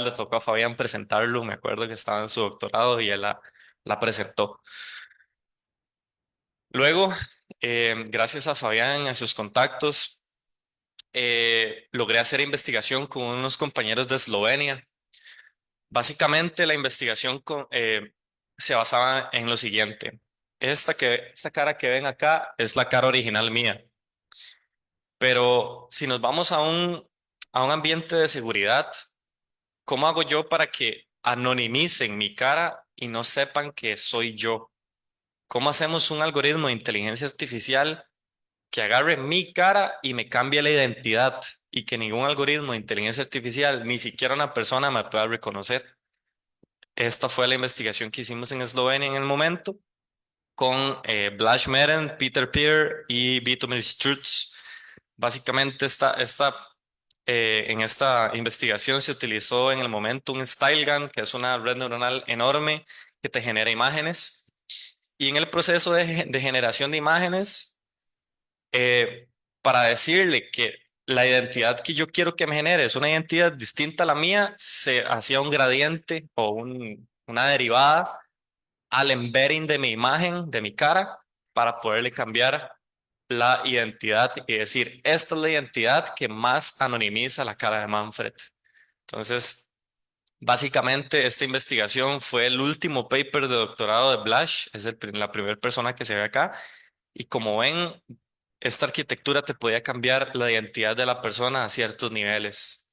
le tocó a Fabián presentarlo, me acuerdo que estaba en su doctorado y él la presentó. Luego, gracias a Fabián y a sus contactos, logré hacer investigación con unos compañeros de Eslovenia. Básicamente la investigación se basaba en lo siguiente. Esta cara que ven acá es la cara original mía. Pero si nos vamos a un ambiente de seguridad, ¿cómo hago yo para que anonimicen mi cara y no sepan que soy yo? ¿Cómo hacemos un algoritmo de inteligencia artificial que agarre mi cara y me cambie la identidad y que ningún algoritmo de inteligencia artificial, ni siquiera una persona me pueda reconocer? Esta fue la investigación que hicimos en Eslovenia en el momento con Blaž Meren, Peter Peer y Vitomir Strutz. Básicamente en esta investigación se utilizó en el momento un StyleGAN, que es una red neuronal enorme que te genera imágenes. Y en el proceso de generación de imágenes, eh, para decirle que la identidad que yo quiero que me genere es una identidad distinta a la mía, se hacía un gradiente o una derivada al embedding de mi imagen, de mi cara, para poderle cambiar la identidad y decir, esta es la identidad que más anonimiza la cara de Manfred. Entonces, básicamente esta investigación fue el último paper de doctorado de Blaž, es la primera persona que se ve acá, y como ven, esta arquitectura te podía cambiar la identidad de la persona a ciertos niveles.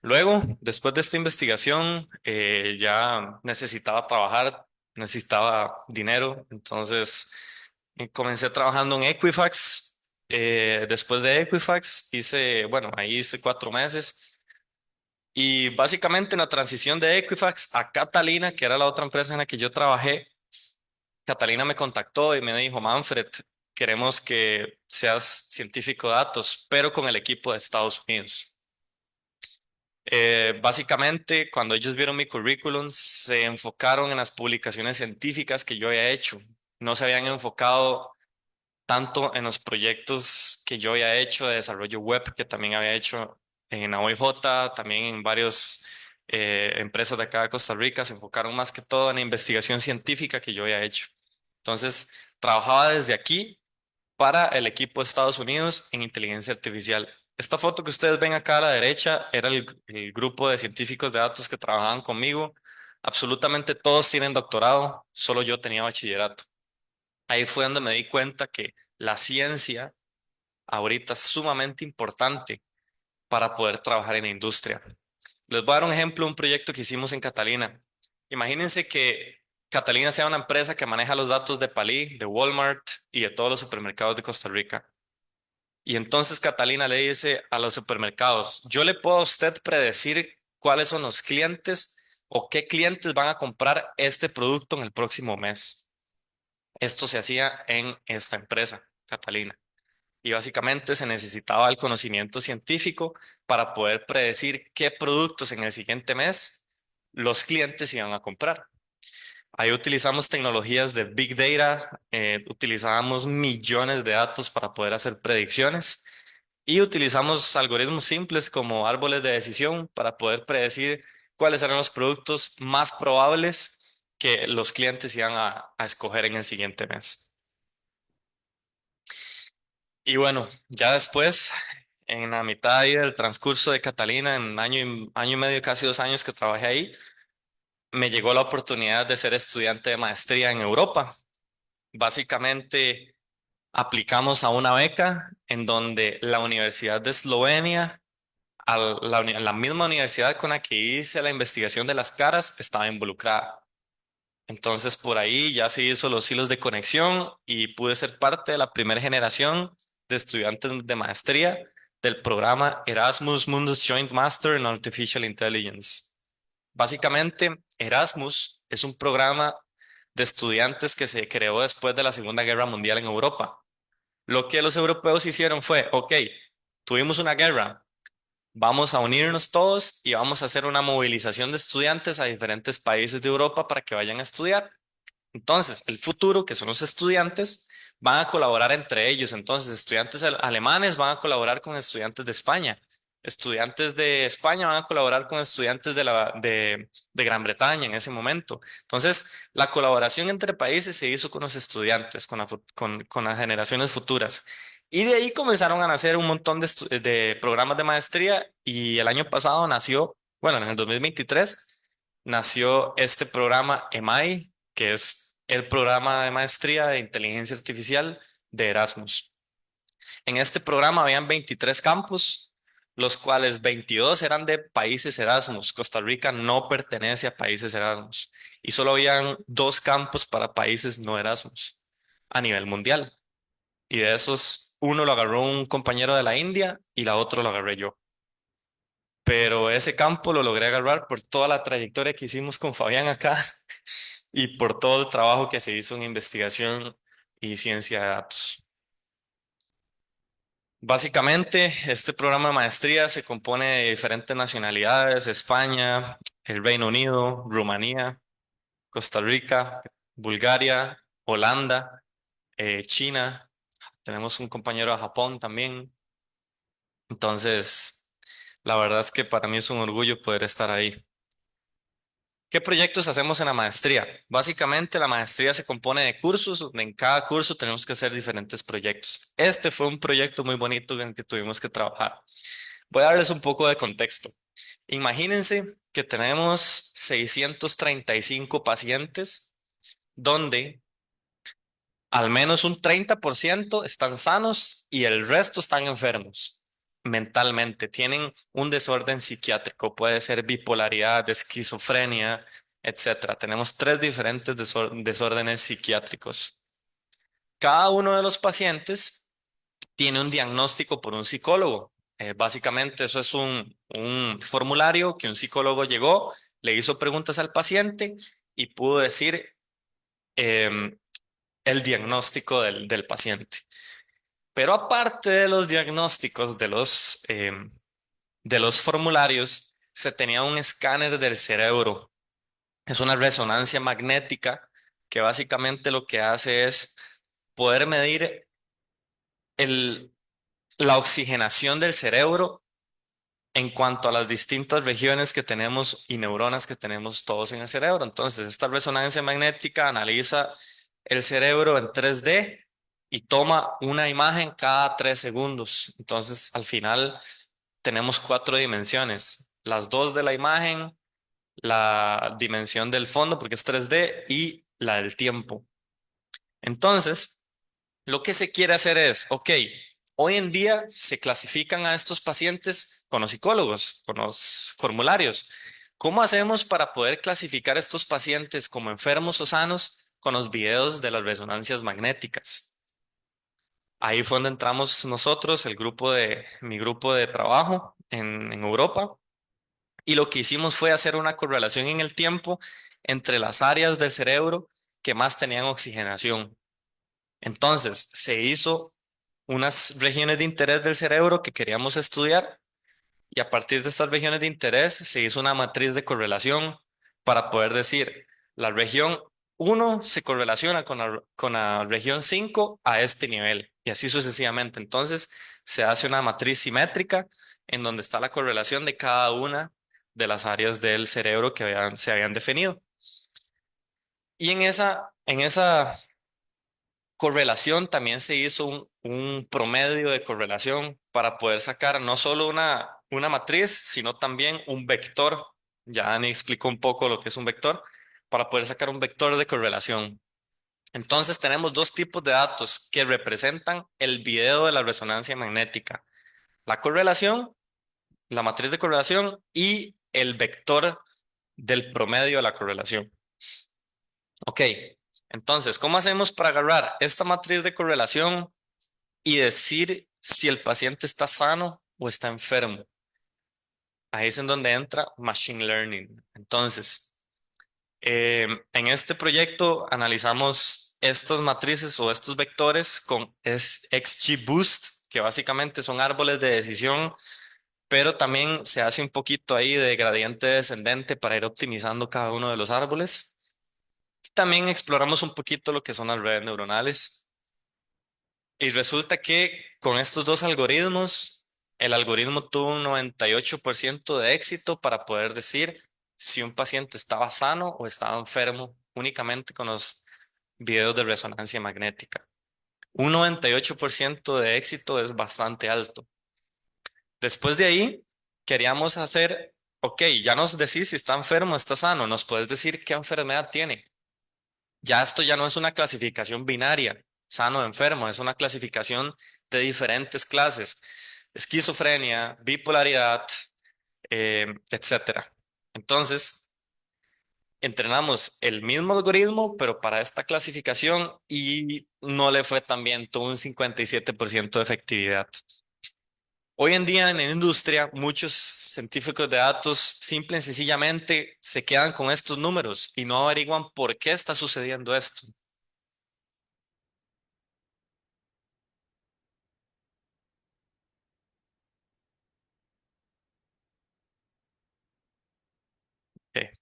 Luego, después de esta investigación, ya necesitaba trabajar, necesitaba dinero, entonces comencé trabajando en Equifax. Después de Equifax ahí hice 4 meses y básicamente en la transición de Equifax a Catalina, que era la otra empresa en la que yo trabajé, Catalina me contactó y me dijo, Manfred, queremos que seas científico de datos, pero con el equipo de Estados Unidos. Básicamente, cuando ellos vieron mi currículum, se enfocaron en las publicaciones científicas que yo había hecho. No se habían enfocado tanto en los proyectos que yo había hecho de desarrollo web, que también había hecho en la OIJ, también en varias empresas de acá de Costa Rica, se enfocaron más que todo en la investigación científica que yo había hecho. Entonces, trabajaba desde aquí para el equipo de Estados Unidos en inteligencia artificial. Esta foto que ustedes ven acá a la derecha era el grupo de científicos de datos que trabajaban conmigo. Absolutamente todos tienen doctorado, solo yo tenía bachillerato. Ahí fue donde me di cuenta que la ciencia ahorita es sumamente importante para poder trabajar en la industria. Les voy a dar un ejemplo, un proyecto que hicimos en Catalina. Imagínense que Catalina sea una empresa que maneja los datos de Palí, de Walmart y de todos los supermercados de Costa Rica. Y entonces Catalina le dice a los supermercados, yo le puedo a usted predecir cuáles son los clientes o qué clientes van a comprar este producto en el próximo mes. Esto se hacía en esta empresa, Catalina. Y básicamente se necesitaba el conocimiento científico para poder predecir qué productos en el siguiente mes los clientes iban a comprar. Ahí utilizamos tecnologías de Big Data, utilizábamos millones de datos para poder hacer predicciones y utilizamos algoritmos simples como árboles de decisión para poder predecir cuáles eran los productos más probables que los clientes iban a escoger en el siguiente mes. Y bueno, ya después, en la mitad ahí del transcurso de Catalina, en año y medio, casi 2 años que trabajé ahí, me llegó la oportunidad de ser estudiante de maestría en Europa. Básicamente, aplicamos a una beca en donde la Universidad de Eslovenia, la misma universidad con la que hice la investigación de las caras, estaba involucrada. Entonces, por ahí ya se hizo los hilos de conexión y pude ser parte de la primera generación de estudiantes de maestría del programa Erasmus Mundus Joint Master in Artificial Intelligence. Básicamente, Erasmus es un programa de estudiantes que se creó después de la Segunda Guerra Mundial en Europa. Lo que los europeos hicieron fue, ok, tuvimos una guerra, vamos a unirnos todos y vamos a hacer una movilización de estudiantes a diferentes países de Europa para que vayan a estudiar. Entonces, el futuro, que son los estudiantes, van a colaborar entre ellos. Entonces, estudiantes alemanes van a colaborar con estudiantes de España. Estudiantes de España van a colaborar con estudiantes de Gran Bretaña en ese momento. Entonces, la colaboración entre países se hizo con los estudiantes, con las generaciones futuras. Y de ahí comenzaron a nacer un montón de programas de maestría y el año pasado nació, bueno, en el 2023, nació este programa EMAI, que es el programa de maestría de inteligencia artificial de Erasmus. En este programa habían 23 campus, los cuales 22 eran de países Erasmus. Costa Rica no pertenece a países Erasmus y solo habían 2 campus para países no Erasmus a nivel mundial. Y de esos, uno lo agarró un compañero de la India y la otro lo agarré yo. Pero ese campo lo logré agarrar por toda la trayectoria que hicimos con Fabián acá y por todo el trabajo que se hizo en investigación y ciencia de datos. Básicamente, este programa de maestría se compone de diferentes nacionalidades: España, el Reino Unido, Rumanía, Costa Rica, Bulgaria, Holanda, China. Tenemos un compañero de Japón también. Entonces, la verdad es que para mí es un orgullo poder estar ahí. ¿Qué proyectos hacemos en la maestría? Básicamente, la maestría se compone de cursos, donde en cada curso tenemos que hacer diferentes proyectos. Este fue un proyecto muy bonito en el que tuvimos que trabajar. Voy a darles un poco de contexto. Imagínense que tenemos 635 pacientes, donde al menos un 30% están sanos y el resto están enfermos mentalmente. Tienen un desorden psiquiátrico, puede ser bipolaridad, esquizofrenia, etcétera. Tenemos 3 diferentes desórdenes psiquiátricos. Cada uno de los pacientes tiene un diagnóstico por un psicólogo. Básicamente eso es un formulario que un psicólogo llegó, le hizo preguntas al paciente y pudo decir em, el diagnóstico del paciente. Pero aparte de los diagnósticos de los formularios, se tenía un escáner del cerebro. Es una resonancia magnética que básicamente lo que hace es poder medir el, la oxigenación del cerebro en cuanto a las distintas regiones que tenemos y neuronas que tenemos todos en el cerebro. Entonces, esta resonancia magnética analiza el cerebro en 3D y toma una imagen cada 3 segundos. Entonces, al final tenemos 4 dimensiones: las 2 de la imagen, la dimensión del fondo porque es 3D y la del tiempo. Entonces, lo que se quiere hacer es, ok, hoy en día se clasifican a estos pacientes con los psicólogos, con los formularios. ¿Cómo hacemos para poder clasificar a estos pacientes como enfermos o sanos con los videos de las resonancias magnéticas? Ahí fue donde entramos nosotros, mi grupo de trabajo en Europa, y lo que hicimos fue hacer una correlación en el tiempo entre las áreas del cerebro que más tenían oxigenación. Entonces, se hizo unas regiones de interés del cerebro que queríamos estudiar y a partir de estas regiones de interés se hizo una matriz de correlación para poder decir, la región 1 se correlaciona con la región 5 a este nivel y así sucesivamente. Entonces, se hace una matriz simétrica en donde está la correlación de cada una de las áreas del cerebro que se habían definido. Y en esa correlación también se hizo un promedio de correlación para poder sacar no solo una matriz, sino también un vector. Ya Dani explicó un poco lo que es un vector, para poder sacar un vector de correlación. Entonces tenemos dos tipos de datos que representan el video de la resonancia magnética. La correlación, la matriz de correlación y el vector del promedio de la correlación. Ok, entonces, ¿cómo hacemos para agarrar esta matriz de correlación y decir si el paciente está sano o está enfermo? Ahí es en donde entra Machine Learning. Entonces, en este proyecto analizamos estas matrices o estos vectores con XGBoost, que básicamente son árboles de decisión, pero también se hace un poquito ahí de gradiente descendente para ir optimizando cada uno de los árboles. También exploramos un poquito lo que son las redes neuronales. Y resulta que con estos dos algoritmos, el algoritmo tuvo un 98% de éxito para poder decir si un paciente estaba sano o estaba enfermo únicamente con los videos de resonancia magnética. Un 98% de éxito es bastante alto. Después de ahí, queríamos hacer, ok, ya nos decís si está enfermo o está sano, nos puedes decir qué enfermedad tiene. Ya esto ya no es una clasificación binaria, sano o enfermo, es una clasificación de diferentes clases, esquizofrenia, bipolaridad, etcétera. Entonces, entrenamos el mismo algoritmo, pero para esta clasificación y no le fue tan bien, tuvo un 57% de efectividad. Hoy en día en la industria, muchos científicos de datos simple y sencillamente se quedan con estos números y no averiguan por qué está sucediendo esto.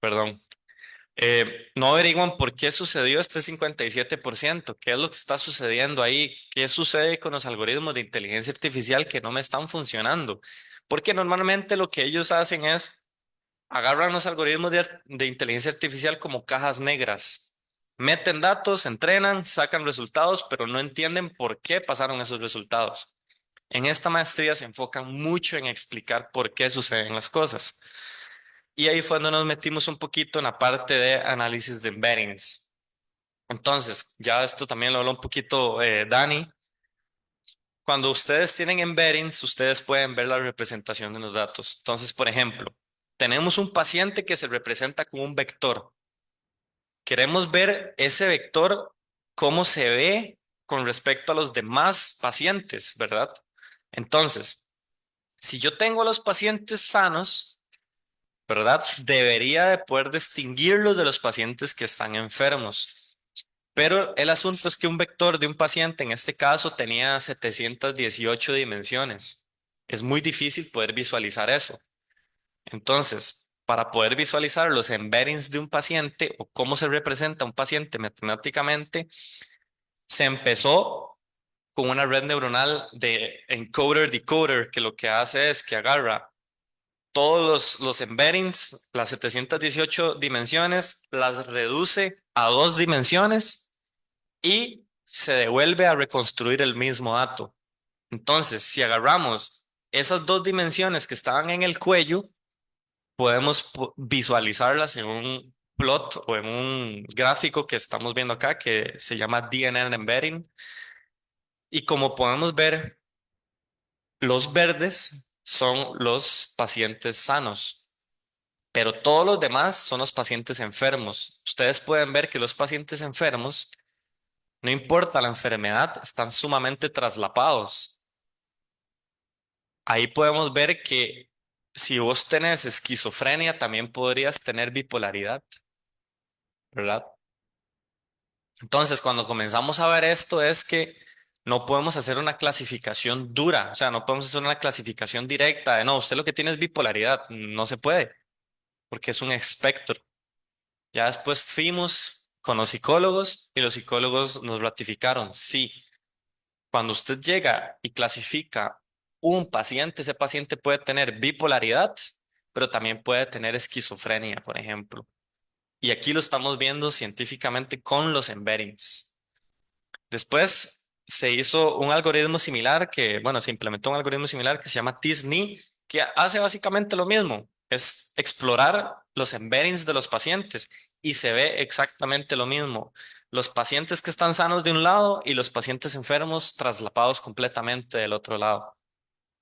Perdón. No averiguan por qué sucedió este 57%, qué es lo que está sucediendo ahí, qué sucede con los algoritmos de inteligencia artificial que no me están funcionando. Porque normalmente lo que ellos hacen es agarran los algoritmos de inteligencia artificial como cajas negras. Meten datos, entrenan, sacan resultados, pero no entienden por qué pasaron esos resultados. En esta maestría se enfocan mucho en explicar por qué suceden las cosas. Y ahí fue donde nos metimos un poquito en la parte de análisis de embeddings. Entonces, ya esto también lo habló un poquito Dani. Cuando ustedes tienen embeddings, ustedes pueden ver la representación de los datos. Entonces, por ejemplo, tenemos un paciente que se representa como un vector. Queremos ver ese vector, cómo se ve con respecto a los demás pacientes, ¿verdad? Entonces, si yo tengo a los pacientes sanos, ¿verdad? Debería de poder distinguirlos de los pacientes que están enfermos. Pero el asunto es que un vector de un paciente, en este caso, tenía 718 dimensiones. Es muy difícil poder visualizar eso. Entonces, para poder visualizar los embeddings de un paciente o cómo se representa un paciente matemáticamente, se empezó con una red neuronal de encoder-decoder, que lo que hace es que agarra todos los embeddings, las 718 dimensiones, las reduce a 2 dimensiones y se devuelve a reconstruir el mismo dato. Entonces, si agarramos esas 2 dimensiones que estaban en el cuello, podemos visualizarlas en un plot o en un gráfico que estamos viendo acá que se llama DNN Embedding. Y como podemos ver, los verdes son los pacientes sanos, pero todos los demás son los pacientes enfermos. Ustedes pueden ver que los pacientes enfermos, no importa la enfermedad, están sumamente traslapados. Ahí podemos ver que si vos tenés esquizofrenia, también podrías tener bipolaridad, ¿verdad? Entonces, cuando comenzamos a ver esto es que no podemos hacer una clasificación dura, o sea, no podemos hacer una clasificación directa de no, usted lo que tiene es bipolaridad, no se puede, porque es un espectro. Ya después fuimos con los psicólogos y los psicólogos nos ratificaron, sí, cuando usted llega y clasifica un paciente, ese paciente puede tener bipolaridad, pero también puede tener esquizofrenia, por ejemplo. Y aquí lo estamos viendo científicamente con los embeddings. Después se hizo un algoritmo similar bueno, se implementó un algoritmo similar que se llama TISNI, que hace básicamente lo mismo. Es explorar los embeddings de los pacientes y se ve exactamente lo mismo. Los pacientes que están sanos de un lado y los pacientes enfermos traslapados completamente del otro lado.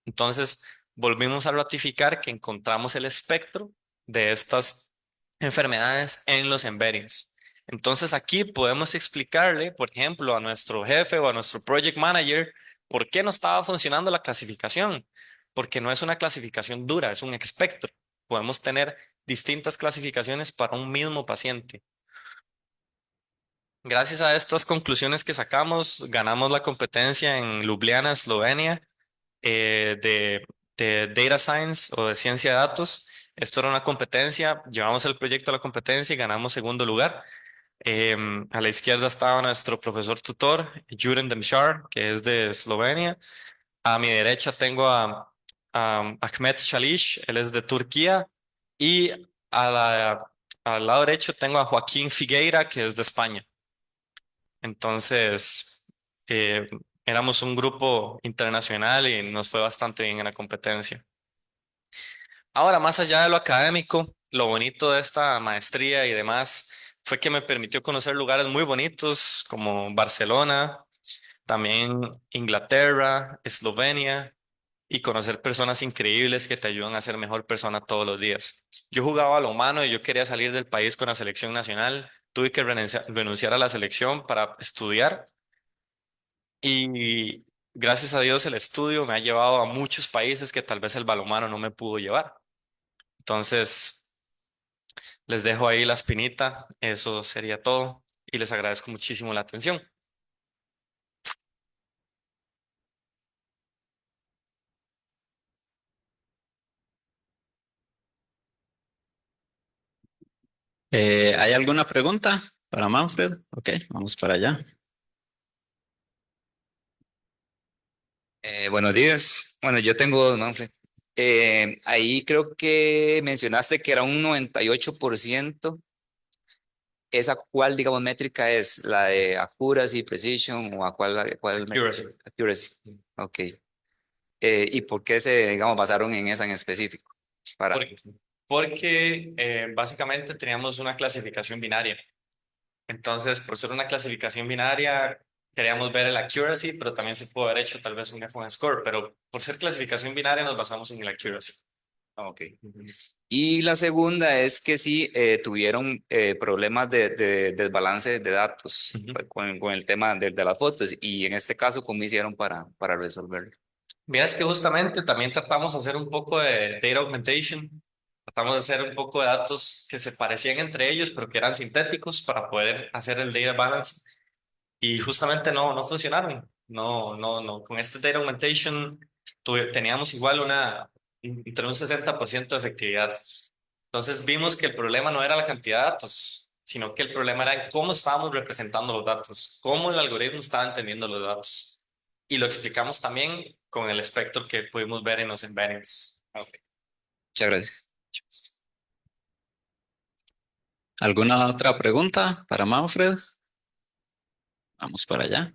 Entonces, volvimos a ratificar que encontramos el espectro de estas enfermedades en los embeddings. Entonces, aquí podemos explicarle, por ejemplo, a nuestro jefe o a nuestro project manager por qué no estaba funcionando la clasificación. Porque no es una clasificación dura, es un espectro. Podemos tener distintas clasificaciones para un mismo paciente. Gracias a estas conclusiones que sacamos, ganamos la competencia en Ljubljana, Eslovenia, de Data Science o de Ciencia de Datos. Esto era una competencia, llevamos el proyecto a la competencia y ganamos segundo lugar. A la izquierda estaba nuestro profesor tutor, Juren Demshar, que es de Eslovenia. A mi derecha tengo a Ahmet Shalish, él es de Turquía. Y al lado derecho tengo a Joaquín Figueira, que es de España. Entonces, eh, éramos un grupo internacional y nos fue bastante bien en la competencia. Ahora, más allá de lo académico, lo bonito de esta maestría y demás fue que me permitió conocer lugares muy bonitos como Barcelona, también Inglaterra, Eslovenia y conocer personas increíbles que te ayudan a ser mejor persona todos los días. Yo jugaba a lo humano y yo quería salir del país con la selección nacional. Tuve que renunciar a la selección para estudiar y gracias a Dios el estudio me ha llevado a muchos países que tal vez el balonmano no me pudo llevar. Entonces, les dejo ahí la espinita. Eso sería todo y les agradezco muchísimo la atención. ¿Hay alguna pregunta para Manfred? Ok, vamos para allá. Buenos días. Bueno, yo tengo dos, Manfred. Ahí creo que mencionaste que era un 98%. ¿Esa cuál, digamos, métrica es? ¿La de accuracy, precision o a cuál Accuracy. accuracy? Ok. ¿Y por qué se, digamos, basaron en esa en específico? Para... Porque básicamente teníamos una clasificación binaria. Entonces, por ser una clasificación binaria, queríamos ver el accuracy, pero también se pudo haber hecho tal vez un F1 score, pero por ser clasificación binaria nos basamos en el accuracy. Ok. Y la segunda es que sí tuvieron problemas de desbalance de datos con el tema de las fotos y en este caso, ¿cómo hicieron para resolverlo? Miras que justamente también tratamos de hacer un poco de data augmentation. Tratamos de hacer un poco de datos que se parecían entre ellos, pero que eran sintéticos para poder hacer el data balance. Y justamente no funcionaron. No. Con este data augmentation teníamos igual entre un 60% de efectividad. Entonces vimos que el problema no era la cantidad de datos, sino que el problema era en cómo estábamos representando los datos, cómo el algoritmo estaba entendiendo los datos. Y lo explicamos también con el espectro que pudimos ver en los embeddings. Okay. Muchas gracias. ¿Alguna otra pregunta para Manfred? Vamos para allá.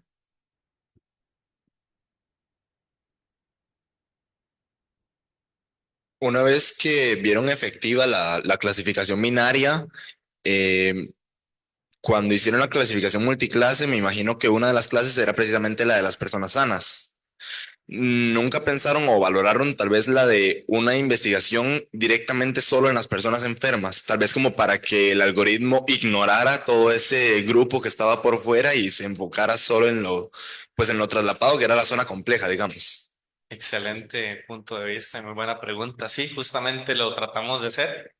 Una vez que vieron efectiva la clasificación binaria, eh, cuando hicieron la clasificación multiclase, me imagino que una de las clases era precisamente la de las personas sanas. ¿Nunca pensaron o valoraron tal vez la de una investigación directamente solo en las personas enfermas? Tal vez como para que el algoritmo ignorara todo ese grupo que estaba por fuera y se enfocara solo en pues en lo traslapado, que era la zona compleja, digamos. Excelente punto de vista y muy buena pregunta. Sí, justamente lo tratamos de hacer.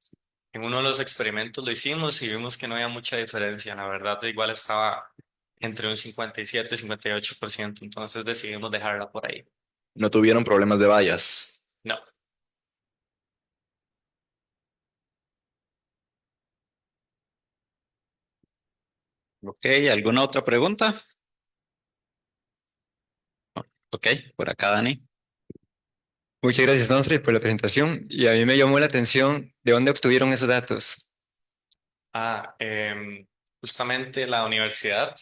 En uno de los experimentos lo hicimos y vimos que no había mucha diferencia. La verdad, igual estaba entre un 57 y 58%. Entonces decidimos dejarla por ahí. No tuvieron problemas de vallas. No. Ok, ¿alguna otra pregunta? Ok, por acá, Dani. Muchas gracias, Manfred, por la presentación. Y a mí me llamó la atención de dónde obtuvieron esos datos. Justamente la universidad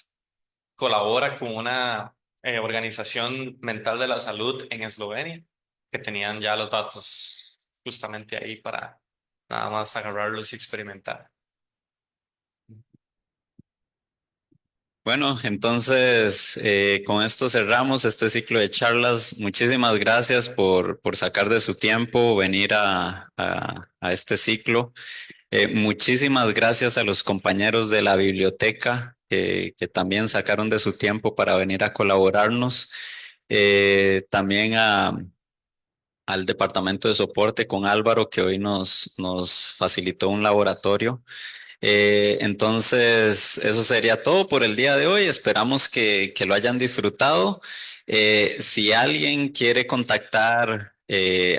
colabora con una organización mental de la salud en Eslovenia, que tenían ya los datos justamente ahí para nada más agarrarlos y experimentar. Bueno, entonces con esto cerramos este ciclo de charlas. Muchísimas gracias por sacar de su tiempo, venir a este ciclo. Muchísimas gracias a los compañeros de la biblioteca que también sacaron de su tiempo para venir a colaborarnos. También al departamento de soporte con Álvaro, que hoy nos facilitó un laboratorio. Entonces, eso sería todo por el día de hoy. Esperamos que lo hayan disfrutado. Si alguien quiere contactar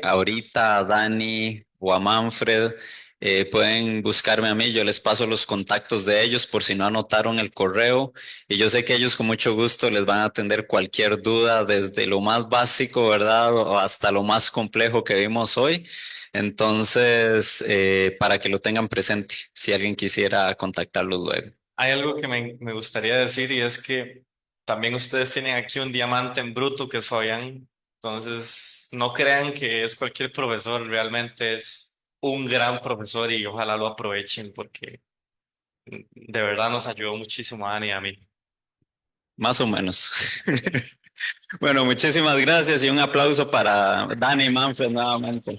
ahorita a Dani o a Manfred, pueden buscarme a mí. Yo les paso los contactos de ellos por si no anotaron el correo. Y yo sé que ellos con mucho gusto les van a atender cualquier duda, desde lo más básico, ¿verdad? O hasta lo más complejo que vimos hoy. Entonces, para que lo tengan presente, si alguien quisiera contactarlos luego. Hay algo que me gustaría decir y es que también ustedes tienen aquí un diamante en bruto que es Fabián. Entonces, no crean que es cualquier profesor, realmente es un gran profesor y ojalá lo aprovechen porque de verdad nos ayudó muchísimo a Dani y a mí. Más o menos. Bueno, muchísimas gracias y un aplauso para Dani y Manfred nuevamente.